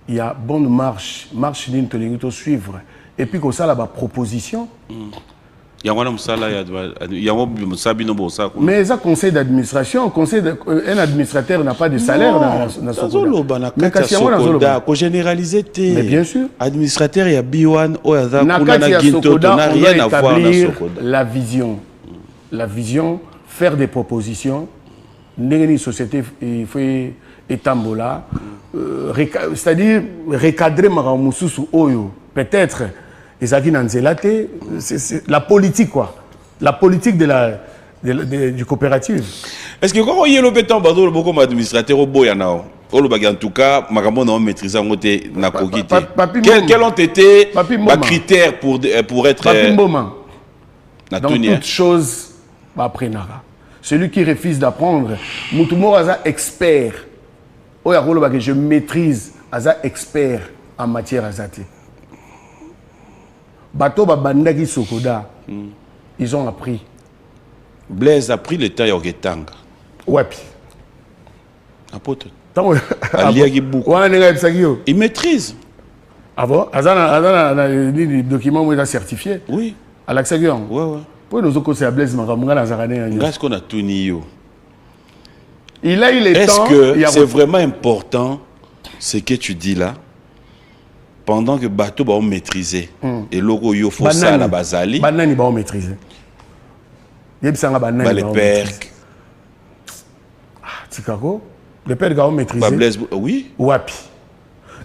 S1: il y a bonne marche d'une suivre. Et puis qu'on a la proposition. Mais ça conseil d'administration, un administrateur n'a pas de salaire dans son
S2: pour généraliser
S1: mais bien sûr.
S2: Administrateur il y a Biwan
S1: n'a rien à voir la vision. La vision, faire des propositions. Une société il faut étambola, c'est-à-dire recadrer Maramoussou Oyo. Peut-être c'est la politique quoi, la politique du coopérative.
S2: Est-ce que quand on y est le béton bazou beaucoup d'administrateurs au boyanao, au en tout cas Maramon a maîtrisé en côté na cogité. Quels ont été les critères pour être
S1: Papi Mboma. Dans toute chose après Nara. Celui qui refuse d'apprendre, Moutoumor Aza expert. Je maîtrise Aza expert en matière azate. Bato Babandaki Sokoda, ils ont appris.
S2: Blaise a pris le temps Yorgetanga.
S1: Wapi.
S2: Apôtre. Il maîtrise.
S1: Ah bon? Azana les documents où il a certifié.
S2: Oui.
S1: À l'Axagion.
S2: Oui, oui.
S1: Pour nous autres, c'est à Blaise Maramanga dans Zarané.
S2: Qu'est-ce qu'on a tout nié?
S1: Il a eu le temps.
S2: Est-ce que c'est vraiment important ce que tu dis là? Pendant que bateau va maîtriser et logo yo faut ça la basali.
S1: Banani va maîtriser. Yebsanga banani.
S2: Les pères.
S1: Tikako. Les pères va maîtriser.
S2: Oui.
S1: Wapi.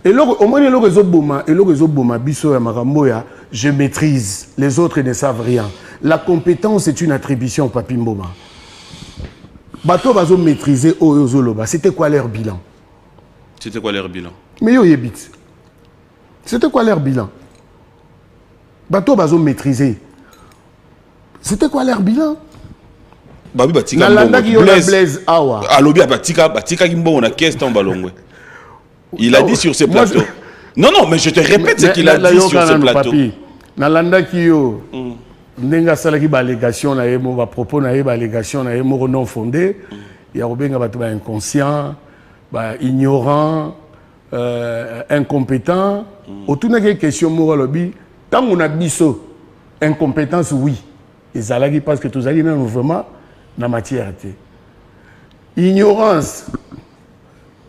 S1: Et au moins le réseau Boma et le réseau Boma biso ya Maramboya, je maîtrise. Les autres ne savent rien. La compétence est une attribution Papi Mboma. Bateau va maîtriser Oyozoloba. C'était quoi leur bilan?
S2: C'était quoi leur bilan?
S1: Mais yo yebit. C'était quoi leur bilan? Bateau va maîtriser. C'était quoi leur bilan?
S2: Babi batika
S1: Blaise awa.
S2: Alobi batika kimbo na caisse ton balongwe. Il a dit sur ce plateau. Non, mais je te répète ce qu'il a dit sur ce plateau.
S1: Nalanda Kiyo, Nenga Salaki allégation, va propos na allégation, non fondé. Il y a Robenga Batouba inconscient, ignorant, incompétent. Autour de la question morale, tant on a biso, incompétence, oui. Et Zalagi parce que tous allez vraiment dans la matière. Ignorance,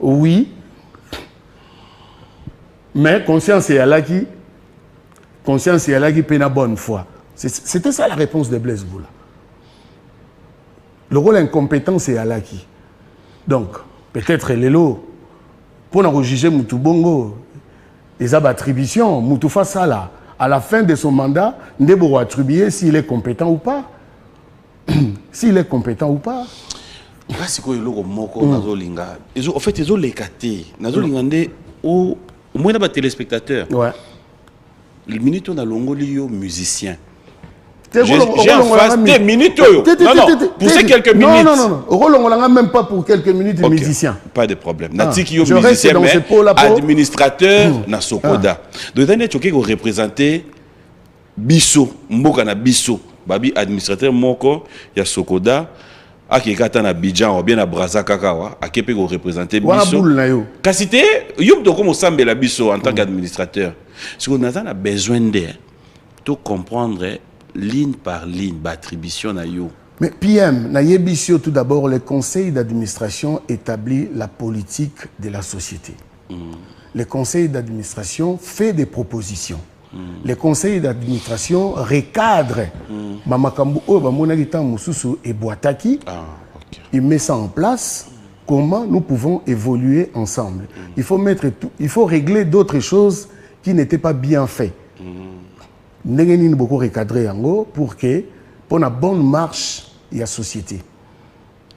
S1: oui. Mais conscience et alaki pena bonne foi. C'était ça la réponse de Blaise Boula. Le rôle incompétent c'est alaki. Donc peut-être Lelo pour nous juger Moutubongo les attributions Moutoufa Sala à la fin de son mandat Ndebo attribuer s'il est compétent ou pas. S'il est compétent ou pas.
S2: Parce que le moko nazolinga. En fait ils ont les catés. Nazolingande au moins les téléspectateurs.
S1: Ouais.
S2: Le minute on a longolio musicien. J'ai en face des minutes. Non, pour ces quelques minutes.
S1: Non. On n'a même pas pour quelques minutes de musicien.
S2: Pas de problème. Natiki yo musicien, mais administrateur na Sokoda. Donc, il y a qui représenter Bisso, Mboka na Bisso. Babi administrateur Moko, il y a Sokoda. Aki kata na Bidjan ou bien na Braza Kakawa, aki peut représenter Bisso. Kasité, yop to comme sambe la Bisso en tant qu'administrateur. Ce qu'on a besoin de tout comprendre ligne par ligne, attribution na yo.
S1: Mais PM, na Yebisio tout d'abord, le conseil d'administration établit la politique de la société. Le conseil d'administration fait des propositions. Le conseil d'administration recadre. Mamakambu o bamonagita mususu et Boataki. Il met ça en place. Comment nous pouvons évoluer ensemble. Il faut régler d'autres choses qui n'étaient pas bien faites. Nous avons beaucoup recadré pour que pour une bonne marche de la société.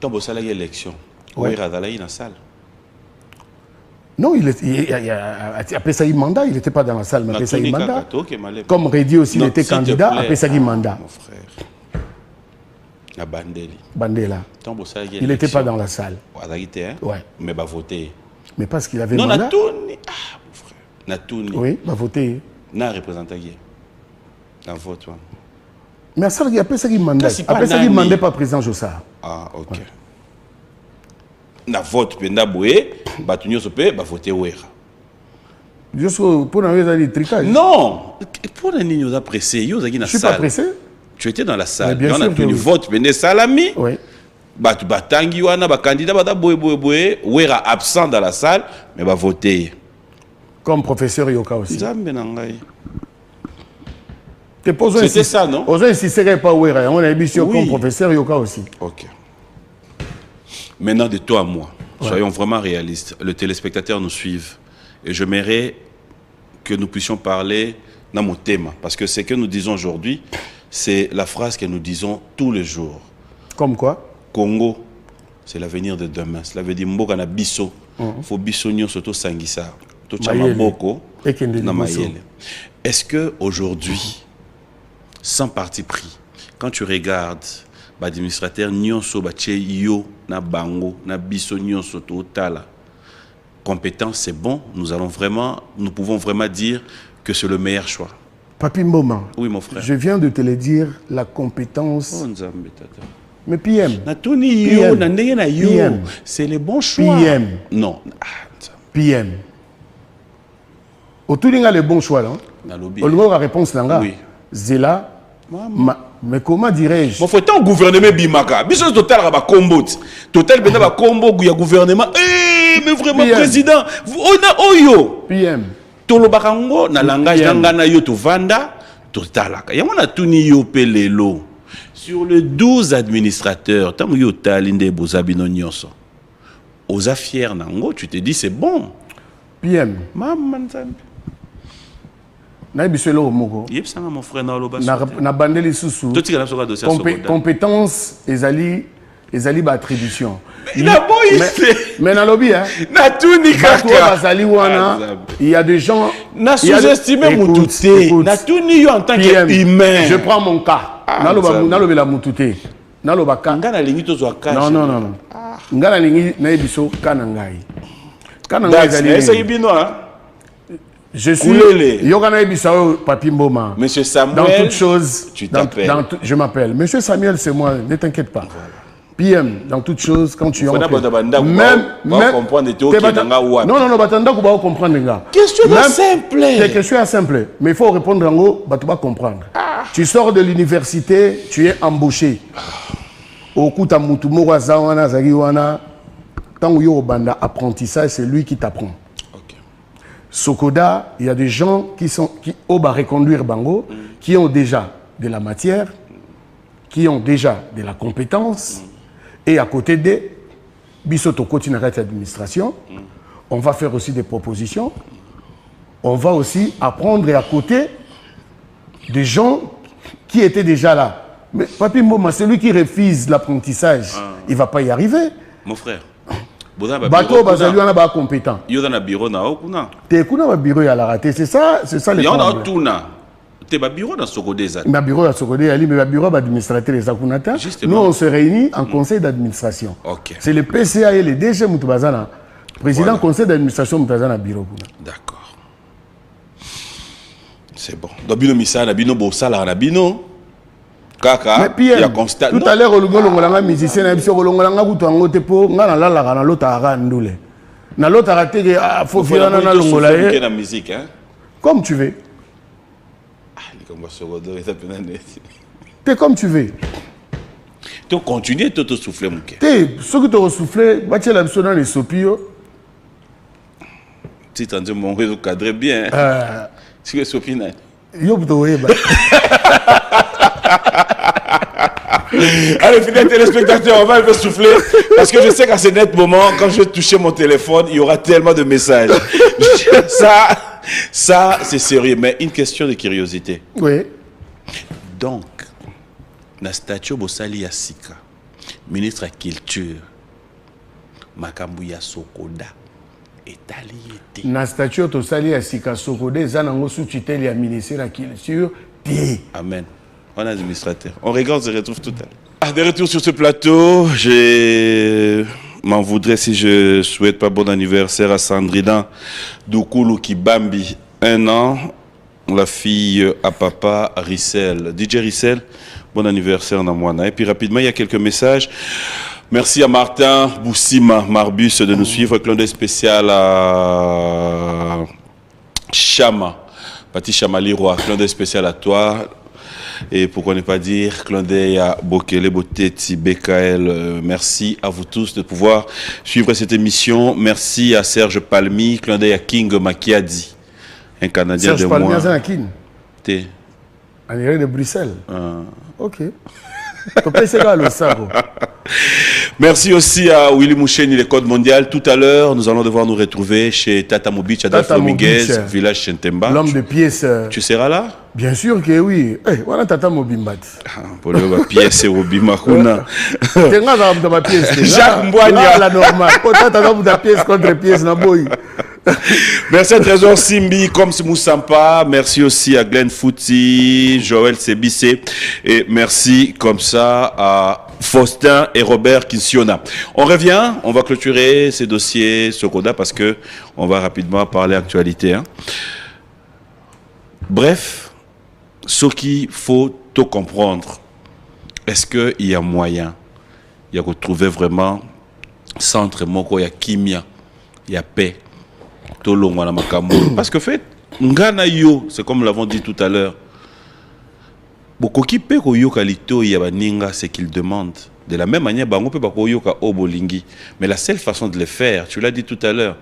S2: Quand vous avez l'élection, vous avez dans la salle.
S1: Non, après ça, il mandat, il n'était pas dans la salle, mais après ça, il mandat. Comme Reddy aussi, il était candidat, après ça, il mandat.
S2: Mon frère. La Bandeli.
S1: Bandela. Il n'était pas dans la salle.
S2: Ouais. Mais va voter.
S1: Mais parce qu'il avait mandat.
S2: Non, Natouni. Ah, mon frère. Natouni.
S1: Oui, va voter.
S2: N'a représenté dans le vote.
S1: Mais après ça, il mandat. Après ça, il mandait pas président Jossa.
S2: Ah, ok. Na vote penda boé, batunyo sope, ba voter ouera.
S1: Juste pour un tricage.
S2: Non, pour les niños pressé, yo zaki na salle.
S1: Je suis pas pressé.
S2: Tu étais dans la salle.
S1: Bien
S2: on a tenu vote penda salami.
S1: Oui.
S2: Batu batangi wana ba candidat ba boé, ouera absent dans la salle, mais ba voter.
S1: Comme professeur Yoka aussi.
S2: Zambe na ngai.
S1: C'était
S2: ça, non?
S1: On insisterait pas ouera, on a émission comme professeur Yoka aussi.
S2: OK. Maintenant, de toi à moi, soyons vraiment réalistes. Le téléspectateur nous suive. Et je m'aimerais que nous puissions parler dans mon thème. Parce que ce que nous disons aujourd'hui, c'est la phrase que nous disons tous les jours.
S1: Comme quoi?
S2: Congo, c'est l'avenir de demain. Cela veut dire Mboka na biso. Faut biso nyo soto sangisa. To chama boko na mayele. Est-ce que aujourd'hui, sans parti pris, quand tu regardes l'administrateur nyonso bache yo na bango na biso nyonso totala compétence c'est bon, nous pouvons vraiment dire que c'est le meilleur choix.
S1: Papi Mboma.
S2: Oui mon frère.
S1: Je viens de te le dire, la compétence.
S2: Oh Nzambe tata.
S1: Mais PM.
S2: Na toni yo na ndenge na yo, c'est le bon choix.
S1: PM.
S2: Non.
S1: PM. Autour d'inga le bon choix là.
S2: Na lobby.
S1: On a réponse là.
S2: Oui.
S1: Zela. Mais comment dirais-je?
S2: Bon, faut un gouvernement bimaka. Biso total raba combo. Total bena ba combo ya gouvernement. Eh mais vraiment PM. Président, on a oyo.
S1: PM.
S2: Tolo bakango na langage ngana yo to vanda totalaka. Ya mona tuni yo pelelo. Sur les 12 administrateurs, tant yo talinde bozabino nyonso. Oza fier nango, tu te dis c'est bon.
S1: PM.
S2: Maman Nzambe.
S1: Mon frère na bandeli susu compétence ezali attribution mais na lobby hein
S2: na tuni kaka
S1: bazali wana il y a des gens
S2: na sous-estimer mututé na tuni yo en tant qu'humain.
S1: Je prends mon cas na loba la mututé na loba ka
S2: ngana lingi to zo ka
S1: non ngana lingi na biso kana ngai ezali bino hein. Je suis Yogana Ebisao Papi Mboma.
S2: Monsieur Samuel.
S1: Dans toutes choses,
S2: tu t'appelles.
S1: Je m'appelle. Monsieur Samuel, c'est moi. Ne t'inquiète pas. Voilà. PM, dans toutes choses, quand tu entres.
S2: Même comprendre.
S1: Non, batanda ko ba comprendre.
S2: Question simple.
S1: C'est question simple. Mais il faut répondre en haut, tu vas comprendre. Tu sors de l'université, tu es embauché. Au coup ta mutumo zawana zagiwana. Tant yo banda apprentissage, c'est lui qui t'apprend. Sokoda, il y a des gens qui au bas reconduire Bango, qui ont déjà de la matière, qui ont déjà de la compétence, et à côté des Bisoto Kotinarate administration, on va faire aussi des propositions, on va aussi apprendre et à côté des gens qui étaient déjà là. Mais Papi Mboma, celui qui refuse l'apprentissage, il ne va pas y arriver.
S2: Mon frère.
S1: Bateau Bazali on a pas compétent.
S2: Il y a un bureau na okuna.
S1: T'es kuna ba bureau ya la raté, c'est ça le problème.
S2: Il y a un tuna. T'es ba bureau dans Sokodé za.
S1: Ma bureau à Sokodé ali mais ba bureau administrateur les akunata. Nous on se réunit en conseil d'administration.
S2: OK.
S1: C'est le PCA et le DG Mutubazana. Président conseil d'administration Mutubazana bureau.
S2: D'accord. C'est bon. Donc bino misala bino bosala na bino. Kaka, il y a constat.
S1: Tout à l'heure, on musicien, on
S2: musique.
S1: Comme tu veux. T'es comme tu veux.
S2: Tu continues de te souffler, mon cœur.
S1: Ce que tu as soufflé, tu as l'habitude dans les sopio.
S2: Tu t'en dis, mon réseau cadre bien. Tu es sopina. Allez, fidèles téléspectateurs, on va un peu souffler parce que je sais qu'à ce net moment, quand je vais toucher mon téléphone, il y aura tellement de messages. Ça c'est sérieux, mais une question de curiosité.
S1: Oui.
S2: Donc, Nastatio Bosali Asika, ministre de la Culture, Makambuya Sokoda, Etaliété.
S1: Nastatio Bosali Asika Sokoda, Zanango sous tutelle ya ministre de la Culture.
S2: Amen. On a administrateur. On regarde, on se retrouve tout à l'heure. De retour sur ce plateau, je m'en voudrais si je souhaite pas bon anniversaire à Sandrina Doukoulou Kibambi, 1 an, la fille à papa Rissel. DJ Rissel, bon anniversaire Namwana. Et puis rapidement, il y a quelques messages. Merci à Martin Boussima Marbus de nous suivre. Clin d'œil spécial à Chama, Pati Chamaliroa. Clin d'œil spécial à toi. Et pourquoi ne pas dire clin d'œil à Bokele Boteti, BKL. Merci à vous tous de pouvoir suivre cette émission. Merci à Serge Palmy, clin d'œil à King Makiadi, un Canadien
S1: Serge
S2: de
S1: Palmy,
S2: moi.
S1: c'est un King.
S2: T'es
S1: en de Bruxelles. Ok.
S2: Merci aussi à Willy Moucheni, les codes mondiales. Tout à l'heure, nous allons devoir nous retrouver chez Tata Mobich, Adolfo Miguez, village Chentemba.
S1: L'homme de pièces.
S2: Tu seras là?
S1: Bien sûr que oui. Voilà Tata Mobimbat.
S2: Pour le pièce et Robima Kuna.
S1: Jacques Mbouania. La normale. Tata pièce contre pièce na boy.
S2: Merci à Trésor Simbi, comme Moussampa. Merci aussi à Glenn Fouti, Joël Sebissé. Et merci comme ça à Faustin et Robert Kinsiona. On revient, on va clôturer ces dossiers Sokoda parce que on va rapidement parler actualité. Hein. Bref, ce qu'il faut tout comprendre, est-ce qu'il y a moyen, il y a retrouver vraiment centre moko, il y a kimia, il y a paix. Parce que fait, ngana yo, c'est comme nous l'avons dit tout à l'heure. Beaucoup qui peut yo kalito yabaninga ce qu'ils demandent. De la même manière, bango peut pas yo ka obolingi. Mais la seule façon de le faire, tu l'as dit tout à l'heure.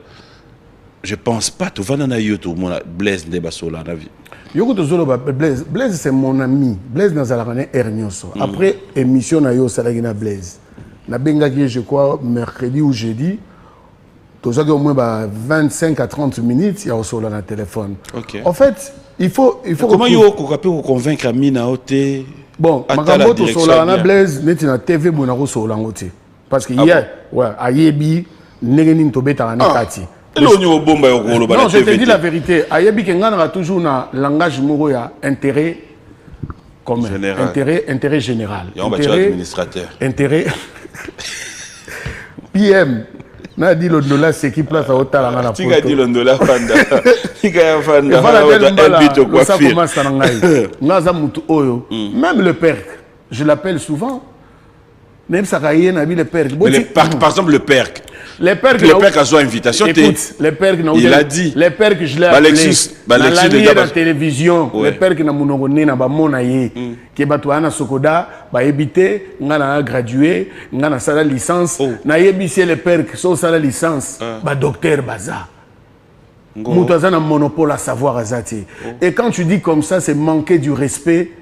S2: Je pense pas tout va na yo tout mon Blaise Ndebasola na vie.
S1: Yo to zolo Blaise, Blaise c'est mon ami. Blaise dans la année Ernioso. Après émission na yo salagina Blaise. Na benga qui je crois mercredi ou jeudi. Tout ça au moins 25 à 30 minutes, il y a aussi le téléphone.
S2: Okay.
S1: En fait, il faut
S2: comment vous convaincre Amina Ote?
S1: Bon, Makambo to sola na Blaise net na TV bonaro sola ngote. Parce que hier, ouais, ayebi negeni to beta na kati.
S2: Non,
S1: je te dis la vérité, ayebi que ngana toujours na langage moko ya intérêt commun, intérêt général.
S2: Intérêt administrateur.
S1: Intérêt PM. Na dit le dollar c'est qui place à hauteur la na.
S2: Tu as dit le dollar fanda. Tu as fanda.
S1: Ça commence à ngai. Ngaza mutu oyo. Même le père, je l'appelle souvent. Même ça cahier na le père.
S2: Par exemple le père.
S1: Les pères
S2: a son invitation.
S1: Écoute, les pères
S2: il a dit.
S1: Les pères que je l'ai appelé. Dans la télévision, les pères qui na monogone na ba mona ye. Qui batouana Sokoda, ba ebité, ngana gradué, ngana sala licence. Na yebisi les pères qui sont sala licence, ba docteur baza. Moutouazan a un monopole à savoir azati. Et quand tu dis comme ça, c'est manquer du respect.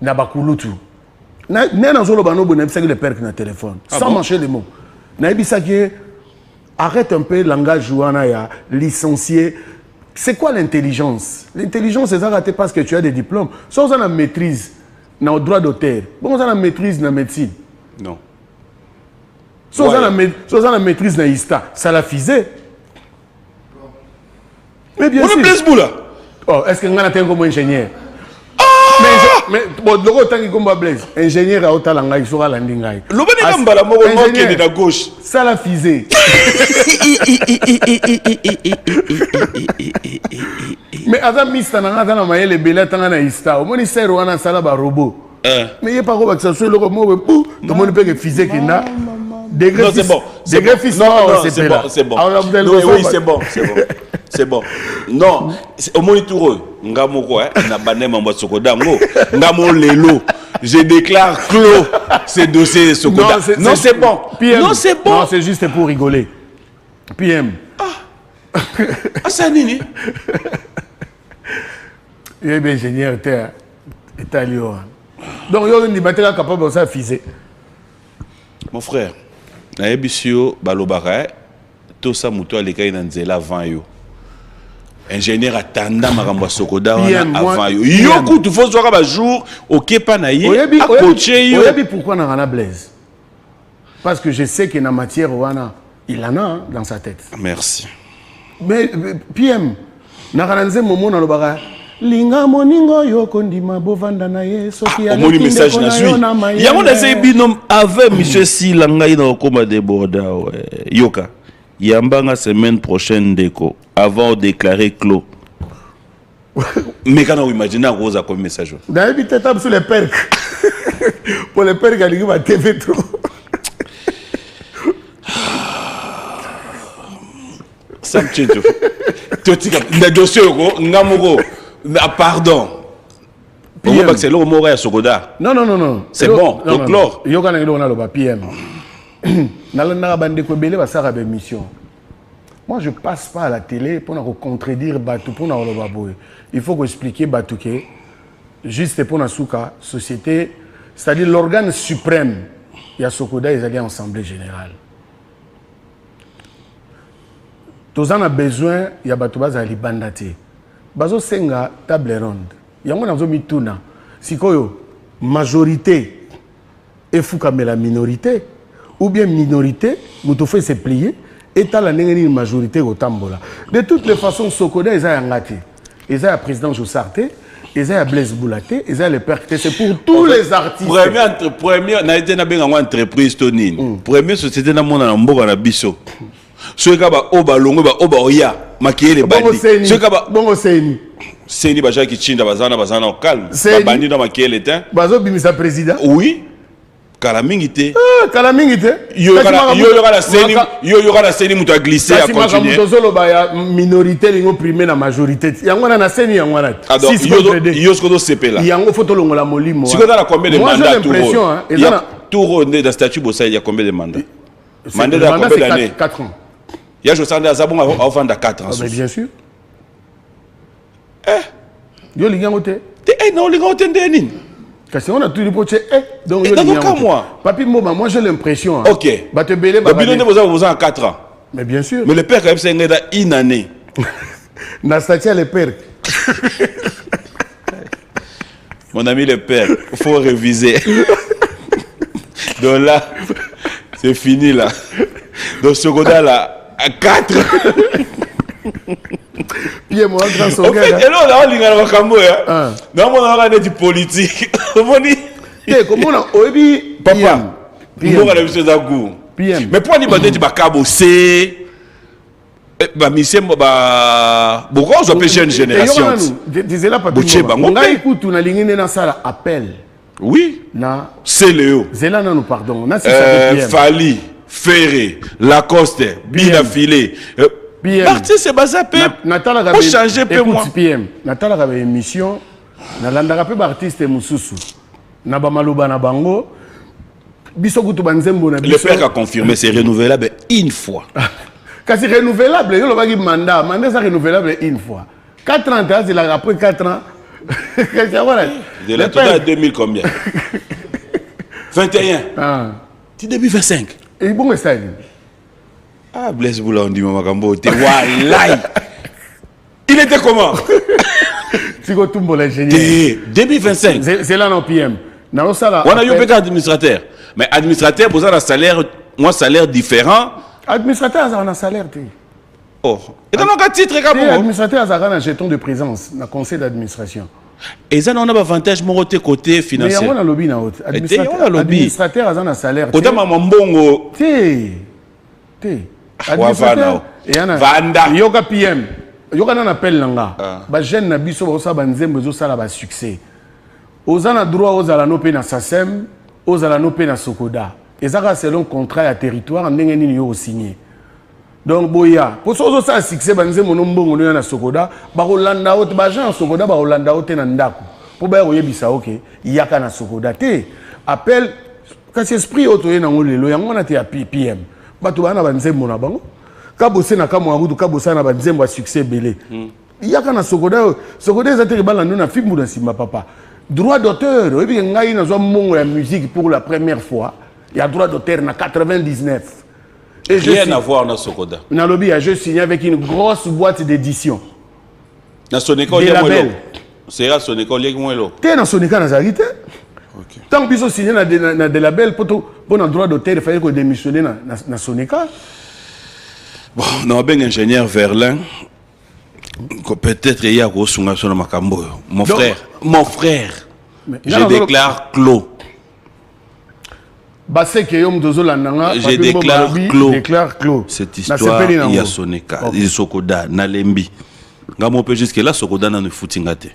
S1: Nabakulutu. Le père qui a téléphone. Sans mancher les mots. Arrête un peu le langage jouana, licencié. C'est quoi l'intelligence? L'intelligence, c'est raté parce que tu as des diplômes. Si on a une maîtrise dans le droit d'auteur, bon, on a une maîtrise dans la médecine.
S2: Non.
S1: Si on a une maîtrise dans l'ISTA, ça l'a fisé. Mais bien sûr.
S2: On est plus là.
S1: Oh, est-ce que nous avons comme ingénieur? Mais bon, le temps qui combat Blaise, ingénieur à Otalanga, il sera landingai.
S2: Le de la gauche.
S1: Ça l'a fisé. Mais Adam Mistana, dans la les billets, dans la Ista, au moins il sert à un salaba robot. Mais il n'y a pas de que ça soit le robot, tout le monde peut fisé qu'il n'a.
S2: Non, c'est bon.
S1: C'est bon.
S2: C'est bon. Oui, c'est bon. C'est bon. Non, au moins tout ngamo quoi, na banema mwa sokoda ngo, ngamo lelo. Je déclare clos ces dossiers sokoda. Non, c'est bon.
S1: Non, c'est bon. Non, c'est juste pour rigoler. PM.
S2: Ah, ça nini?
S1: Il est ingénieur italien. Donc il y a une bataille capable de ça fiser.
S2: Mon frère, na ebisio balobara, tout ça muto aleka na nzela avant yo. Ingénieur attendant makambo sokoda avant yo. Yo ku tu faut soka ba jour OK pa na ye a coacher yo.
S1: Oyebi pourquoi na rana Blaise? Parce que je sais que na matière wana il en a dans sa tête.
S2: Merci.
S1: Mais PM na rana nze momo na lobaka linga moningo yo kondima bovanda na ye soki ya
S2: le message na suis. Yango na se binom avec monsieur Silanga ina okoma déborda yoka. Yambanga semaine prochaine déco avant de déclarer clos. Mais quand on imagine à Rosa comme message.
S1: D'ailleurs, il tape sur les percs. Pour les percs, il va TV trop.
S2: Ça me tue tout. Le dossier, pardon. C'est l'eau mort à Sogoda.
S1: Non.
S2: C'est bon. Donc, l'or.
S1: Il y a un PM. Mission. Moi, je ne passe pas à la télé pour contredire Batou, pour il faut expliquer Batou que juste pour la société, c'est-à-dire l'organe suprême, il y a Sokoda, ils allaient en assemblée générale. Tous en a besoin, il y a Batou Baza Libandate. Bazo Senga, table ronde. Il y a un peu de si majorité et Fouka mais la minorité. Ou bien minorité, Moutoufe s'est plié, et t'as la majorité au Tambola. De toutes les façons, Sokoda, ils ont un gâté. Ils ont un président Joussarté, ils ont un Blaise Boulaté, ils ont le percté. C'est pour tous les artistes.
S2: Première, na été na benga entreprise tonine. Première société na mona na mboka na biso. Ceux qui ba oba longo ba oba oya makiye les bandi. Ceux qui ba
S1: bongo seni.
S2: Seni ba jaki chinda bazana au calme. Ba bandi na makiye les temps.
S1: Bazo bimisa président.
S2: Oui. Kalamingité.
S1: Kalamingité.
S2: Yo yora la scène muto a glissé à continuer.
S1: Tozolo ba minorité lingo primé na majorité. Yango na scène yango na.
S2: Alors yo skodo CP là.
S1: Yango photo longo la molimo.
S2: Si on a combien de mandats
S1: l'impression hein.
S2: Il y a tout dans le statut Bossa il y a combien de mandats? Mandat de combien d'années?
S1: 4 ans.
S2: Il y a Josanda Zabon avant de 4 ans.
S1: Mais bien sûr. Yo lingo te.
S2: Non lingo te ndeni.
S1: Parce qu'on a tout le poche. Donc,
S2: Papi
S1: Moba, moi j'ai l'impression.
S2: Ok. Bah, te belé, bah, vous avez 4 ans.
S1: Mais bien sûr.
S2: Mais le père, quand même, c'est une année.
S1: Nastatia, le père.
S2: Mon ami, le père, il faut réviser. Donc là, c'est fini là. Donc, ce qu'on-là, là, à 4.
S1: Pierre, moi, grand son
S2: gars. En fait, et là, on a un lien avec Kamboya. Non, on a un du politique. Comment
S1: on a obi
S2: papa. On a la mission d'Agou. Mais pour nous dire que Kabo c'est bah mission bah beaucoup on appelle jeune génération.
S1: Disais là pas tout. On a écouté on a ligné dans salle appel.
S2: Oui.
S1: Na
S2: c'est Léo.
S1: Zela non pardon. On a
S2: Fali, Ferré, Lacoste, Bina Filé. Parti c'est basé pour changer peu moi.
S1: PM. Natala avait une émission. Nalandaka peu artiste Moussousou. Na ba maloba na bango. Biso kutu banzembo na biso.
S2: Le père a confirmé c'est renouvelable une fois.
S1: Quand c'est renouvelable, il y a un mandat. Mandat, c'est renouvelable une fois. 4 ans, c'est après 4 ans.
S2: De la totale 2000 combien 21.
S1: Ah.
S2: Tu début 25.
S1: Et bon, ça.
S2: Ah, Blaise Boula, on dit Maman Kambo, t'es walai. Il était comment?
S1: Si vous tombez l'ingénieur.
S2: Début 25.
S1: C'est là dans PM.
S2: On a eu un administrateur. Mais administrateur, pour ça, un salaire, moi, salaire différent.
S1: Administrateur, ça a un salaire.
S2: Oh. Et dans le titre,
S1: administrateur, ça a un jeton de présence dans le conseil d'administration.
S2: Et ça, on a un avantage, mon côté financier.
S1: Mais il y a un lobby dans l'autre. Administrateur, ça a un salaire.
S2: Quand on a un bongo.
S1: Administrateur, il y a un PM. Il y a un appel là. Les jeunes n'ont pas de succès. Aux a droit aux alanopé na SACEM, aux alanopé na Sokoda. Et ça, c'est selon contrat à territoire, on a signé. Donc, boya, pour ça, ça succès, banze mon nom na Sokoda, barolanda haute, bajan Sokoda, barolanda haute na ndako. Pour ba oye bisa ok, yaka na Sokoda te. Appel, quand c'est esprit auto na ngolelo, yango na te ya PM. Batu bana banze mon abango. Kabose na kamo agudu, kabose na banze mo succès belé. Yaka na Sokoda, Sokoda za te bala na fimu na sima papa. Droit d'auteur, et puis il y a la musique pour la première fois. Il y a droit d'auteur en 99. Et
S2: rien à voir dans Sokoda.
S1: Dans le lobby, je signé avec une grosse boîte d'édition.
S2: Dans son école, il y a moins l'eau. C'est là, son école, il y a moins l'eau.
S1: Tu es dans son école, tant que tu signé dans des labels, pour un droit d'auteur, il fallait que démissionner dans son école.
S2: Bon, on a bien ingénieur Verlin. Peut-être il y a mon frère, je déclare clos.
S1: Je
S2: déclare clos. Cette histoire, il y a Soneka, il y a Sokoda, Nalembi. On peut jusque là, Sokoda n'a ne foutingate.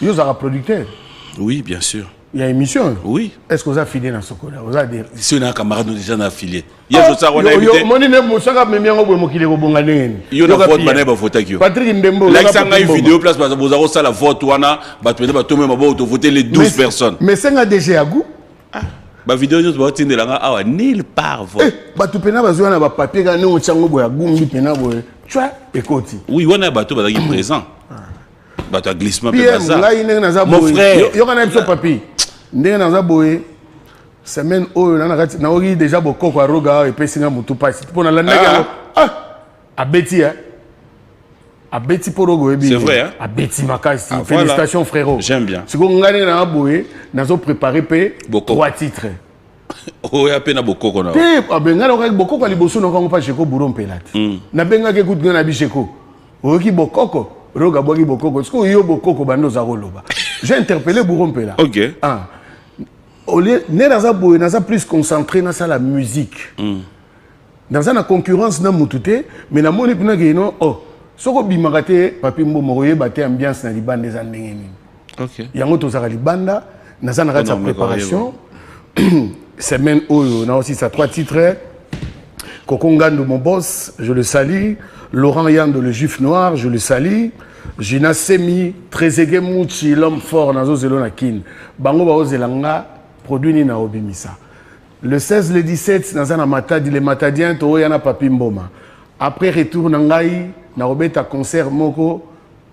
S1: Il y a un producteur.
S2: Oui, bien sûr.
S1: Il y a une émission.
S2: Oui.
S1: Est-ce que vous avez filé dans Sokoda?
S2: Si on a un camarade déjà affilié. Il y a ça, on a invité. Il y a une vote, Bané, Bafotakio.
S1: Patrick Ndembo.
S2: Là, il y a une vidéo place, parce que vous avez la vote, vous voter les 12 personnes.
S1: Mais c'est un DG à goût.
S2: La vidéo, nous avons dit que nulle part vote. Oui, on a un bateau qui est présent. Bateau à glissement. Mon frère.
S1: Il y a un papier. Semaine où on a déjà beaucoup de roga et puis singa mutu pas c'est pour la nègre à Betty à Betty Porogo
S2: c'est vrai hein
S1: à Betty Makasi félicitations frérot
S2: j'aime bien
S1: c'est qu'on gagne na boye nazo préparer pe 3 titres
S2: oh ya pe na boko kona
S1: te abenga na boko ko liboso no ko pa cheko buron pelati na benga ke kutu na bicheko oki bokoko roga boki bokoko est-ce que yo bokoko bando za koloba j'ai interpellé buron pelati
S2: OK
S1: au lieu de plus concentré dans la musique. Dans la concurrence, mais dans mon époque, oh, ce que bimagate, papi mbomoye bate ambiance dans les bandes des années.
S2: OK.
S1: Il y a un autre qui banda, dans sa préparation. Semaine où on a aussi 3 titres. Kokongando mon boss, je le salue. Laurent Yando le juif noir, je le salue. Gina Semi, Trezege Mouchi, l'homme fort, Nazo Zelona Kin. Bango Bao Zelanga. Produit ni na obimisa. Le 16, le 17, dans matadi, les matadiens, to yana papi mboma. Après retour nangai, na robeta concert moko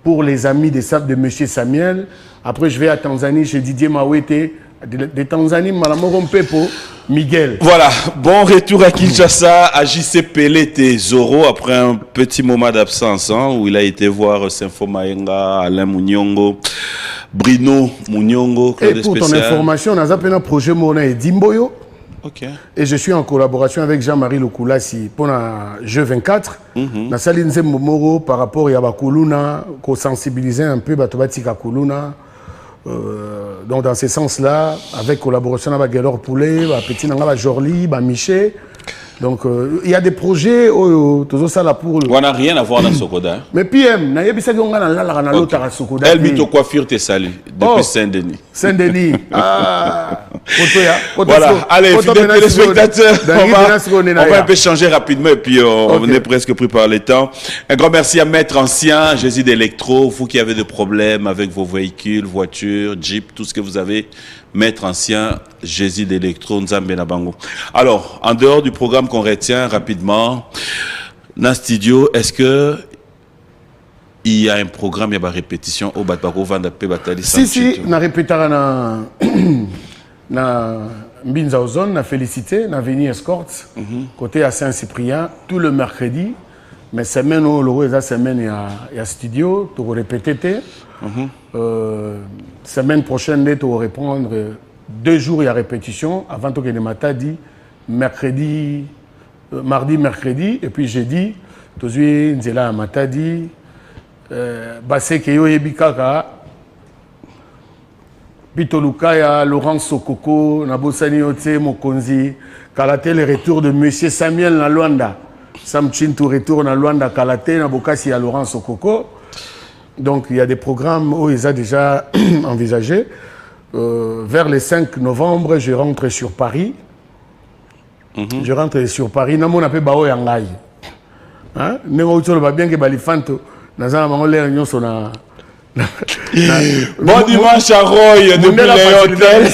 S1: pour les amis de Monsieur Samuel. Après je vais à Tanzanie chez Didier Mawete. De Tanzanie, Malamoro Mpepo, Miguel.
S2: Voilà, bon retour à Kinshasa, à JC Pelete Zoro, après un petit moment d'absence, hein, où il a été voir Sinfo Maenga, Alain Munyongo, Bruno Munyongo,
S1: Claude Et pour spécial. Ton information, on a appelé un projet Mona et Dimboyo.
S2: Okay.
S1: Et je suis en collaboration avec Jean-Marie Lokoulasi pour le jeu 24. Na Saline Momoro par rapport à Yabakuluna, qu'on sensibiliser un peu Batobatika Kuluna. Donc dans ce sens-là, avec collaboration avec Gelor Poulet, Petit Nanga Jorli, Miché. Donc il y a des projets tout ça là pour.
S2: On n'a rien à voir dans Sokoda.
S1: Mais PM, na yebi ça qu'on a dans l'autre à Sokoda.
S2: Elle bito coiffure te salue depuis Saint-Denis.
S1: Saint-Denis. Ah.
S2: Voilà, allez, fidèles téléspectateurs, on va un peu changer rapidement et puis on est presque pris par les temps. Un grand merci à Maître Ancien, Jésus d'Electro, vous qui avez des problèmes avec vos véhicules, voitures, Jeep, tout ce que vous avez. Maître Ancien, Jésus d'Electro, Nzambe Nabango. Alors, en dehors du programme qu'on retient rapidement, dans le studio, est-ce que il y a un programme, il y a une répétition au Batbako Vandape Batali?
S1: Si, na répétara na Mbinza Ozone, na Félicité, na Avenue Escorts, côté à Saint-Cyprien, tout le mercredi. Mais semaine où la semaine il y a studio, tu vas répéter. Semaine prochaine, tu vas reprendre 2 jours il y a répétition avant que les matins dit mercredi, mardi, mercredi et puis jeudi, tu as nzela matadi. Basse ke yo yebikaka Pitolukaya, Laurent Sokoko, Nabosani Yote, Mokonzi, Kalate, le retour de Monsieur Samuel Nalwanda. Sam Chintou retour à Luanda Kalate, Nabokasi à Laurent Sokoko. Donc il y a des programmes où ils ont déjà envisagé. Vers le 5 novembre, je rentre sur Paris. Je rentre sur Paris. Namo na pe bao yangai. Hein? Nengo utolo ba bien que balifanto. Nazana mangole nyo sona.
S2: Bon dimanche à Roy depuis les hôtels.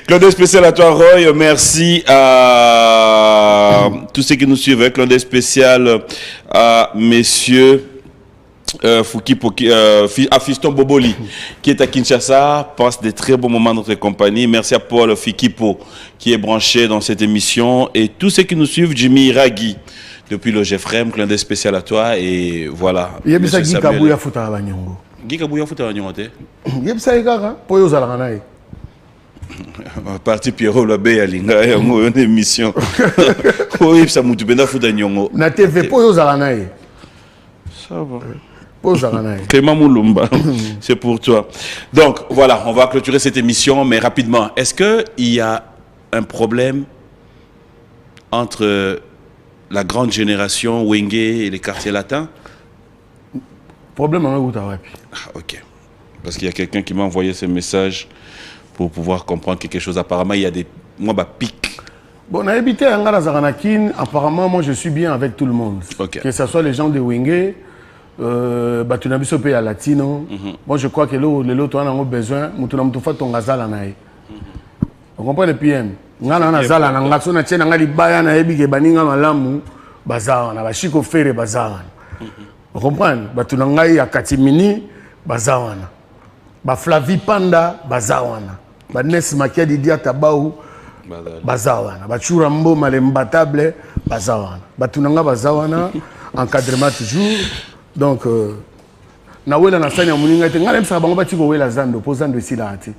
S2: Claude spécial à toi Roy, merci à tous ceux qui nous suivent. Claude spécial à messieurs Fiston Boboli qui est à Kinshasa, passe des très bons moments dans notre compagnie. Merci à Paul Fikipo qui est branché dans cette émission et tous ceux qui nous suivent, Jimmy Iragi depuis le Jeffrem, clin d'œil spécial à toi et voilà.
S1: Il y a Guy Kabouya Fouta à Banyongo.
S2: Guy Kabouya Fouta à Banyongo.
S1: Il y a ça Igara, Poyo Zalanaï.
S2: Parti Pierrot Labé à Linga, il y a une émission. Oui, ça m'a tout Fouta à Nyongo.
S1: Na TV Poyo Zalanaï.
S2: Ça va.
S1: Poyo Zalanaï.
S2: Clément Moulumba, c'est pour toi. Donc voilà, on va clôturer cette émission, mais rapidement. Est-ce qu'il y a un problème entre la grande génération Wenge et les quartiers latins?
S1: Problème en Outawapi.
S2: Ah, ok. Parce qu'il y a quelqu'un qui m'a envoyé ce message pour pouvoir comprendre quelque chose. Apparemment, il y a des... Moi, bah, pique.
S1: Bon, on a habité à Ngara Zaranakin. Apparemment, moi, je suis bien avec tout le monde.
S2: Okay.
S1: Que ce soit les gens de Wenge, Batunabiso Pays à Latino. Moi, je crois que les autres ont besoin. Moutounamtoufa Tongazala Nae. Vous comprenez le PM? Ngana na zala na ngaso na tshena ngali baya na yebi ke baninga malamu bazawa na bashiko fere bazawa. Vous comprenez? Batu na ngai ya Katimini bazawa na. Ba Flavi Panda bazawa na. Ba Nes Makia Didia Tabau bazawa na. Ba Chura Mbo Malembatable bazawa na. Batu na nga bazawa na encadrement toujours. Donc na wela na sanya muninga te ngale msa bango batiko wela zando posando ici là ati.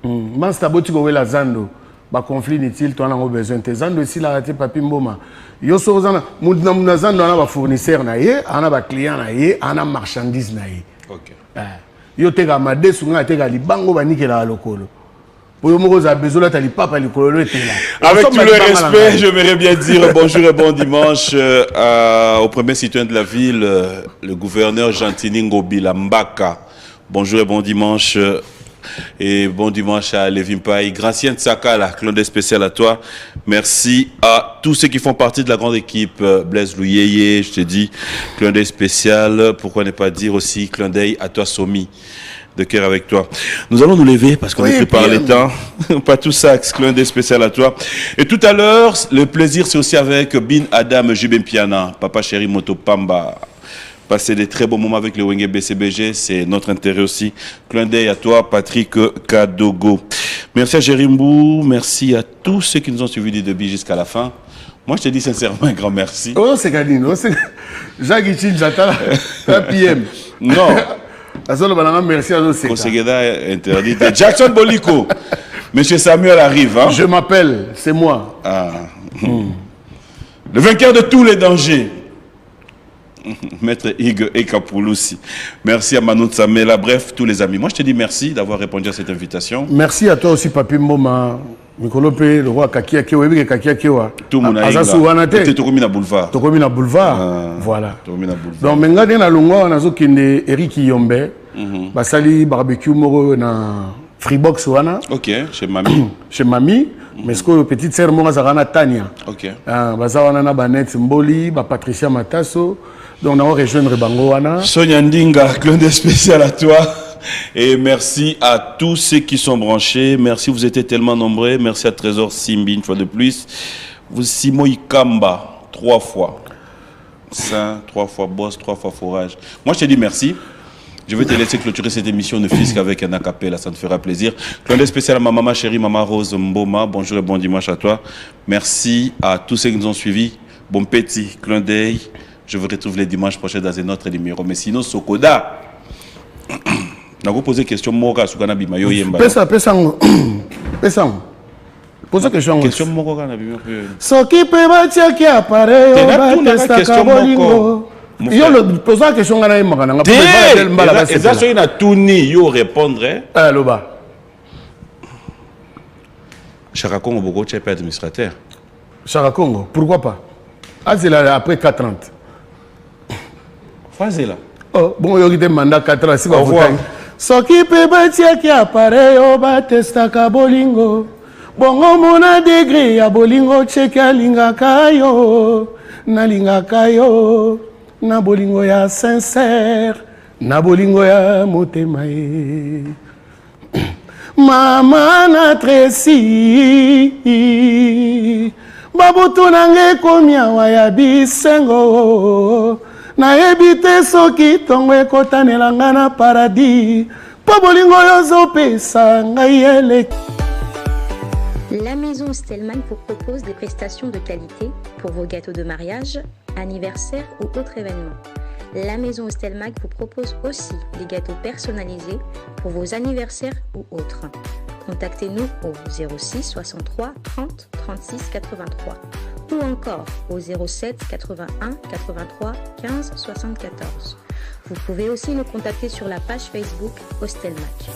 S1: Mansta botiko wela zando ba conflit inutile to na besoin te zando ici là te papi mboma yo so zana mudna zando ana ba fournisseur na ye ana ba client na ye ana marchandise na ye.
S2: OK.
S1: Yo te ga madesu nga te ga libango ba nikela lokolo. Avec tout
S2: le respect, j'aimerais bien dire bonjour et bon dimanche au premier citoyen de la ville, le gouverneur Gentini Ngobila Mbaka. Bonjour et bon dimanche. Et bon dimanche à Lévin Paye. Gracien Tsakala, clin d'œil spécial à toi. Merci à tous ceux qui font partie de la grande équipe. Blaise Louyeye, je te dis, clin d'œil spécial. Pourquoi ne pas dire aussi clin d'œil à toi, Somi. De cœur avec toi. Nous allons nous lever parce qu'on est pris par les temps. Pas tout ça, clin d'œil spécial à toi. Et tout à l'heure, le plaisir c'est aussi avec Bin Adam Jubin Piana, Papa Chéri Moto Pamba. Passer des très bons moments avec le Wenge BCBG, c'est notre intérêt aussi. Clin d'œil à toi, Patrick Kadogo. Merci à Jérimbou, merci à tous ceux qui nous ont suivis du début jusqu'à la fin. Moi, je te dis sincèrement un grand merci.
S1: Oh, c'est Kadine, Jacques Ichin, j'attends un PM.
S2: Non.
S1: Merci à tous.
S2: Consegueda interdit. Jackson Boliko. Monsieur Samuel arrive. Hein?
S1: Je m'appelle, c'est moi.
S2: Ah. Le vainqueur de tous les dangers. Maître Hugues Ekapouloussi. Merci à Manou Tsamela. Bref, tous les amis. Moi, je te dis merci d'avoir répondu à cette invitation.
S1: Merci à toi aussi, Papi Mboma. Mikolope, le roi Kakia Kewa, Kakia Kewa.
S2: Tout le monde a été Tokomina Boulevard.
S1: Tokomina Boulevard. Voilà. Donc, maintenant, on a l'ongwa, on a Zokinde, Eric Yombe, Basali Barbecue Moro, na Freebox Wana.
S2: Ok, chez Mamie.
S1: Chez Mamie. Mais ce que petite sœur Mora Zarana Tania.
S2: Ok.
S1: Bazawana na Banet Mboli, Patricia Matasso. Donc, on a rejoindre Bango Wana.
S2: Sonia Ndinga, clin d'œil spécial à toi. Et merci à tous ceux qui sont branchés. Merci, vous étiez tellement nombreux. Merci à Trésor Simbi une fois de plus. Vous Simon Ikamba, 3 fois. Saint, 3 fois boss, 3 fois forage. Moi, je te dis merci. Je vais te laisser clôturer cette émission ne fût qu'avec un acapella, ça te fera plaisir. Clin d'œil spécial à ma maman chérie, maman Rose Mboma. Bonjour et bon dimanche à toi. Merci à tous ceux qui nous ont suivis. Bon petit clin d'œil. Je vous retrouve les dimanches prochains dans un autre numéro. Mais sinon, Sokoda, on va poser une question.
S1: Pesa. Pose question.
S2: Question Moroka na bima.
S1: Soki pe batia ki appareil o batesta bolingo. Yo le pose la question ngana imaka nga
S2: peut mbala ba c'est ça so ina tuni yo répondre.
S1: Loba.
S2: Chaka Congo boko chef administrateur.
S1: Chaka Congo, pourquoi pas? Après 4 ans.
S2: Fazela.
S1: Oh, bon yo kite mandat 4 ans si ba voter. Soki pe batia ki appareil o batesta bolingo. Bongo mona degré ya bolingo cheke alingaka yo nalingaka yo na bolingo ya sincère na bolingo ya motema ye mama na Tracy babutu nange komi awa ya bisengo nayebi te soki ntongo ekotanelanga na paradis po bolingo yozopesa ngai eleki.
S5: La maison Stelman vous propose des prestations de qualité pour vos gâteaux de mariage, anniversaire ou autres événements. La maison Stelman vous propose aussi des gâteaux personnalisés pour vos anniversaires ou autres. Contactez-nous au 06 63 30 36 83 ou encore au 07 81 83 15 74. Vous pouvez aussi nous contacter sur la page Facebook Hostelmac.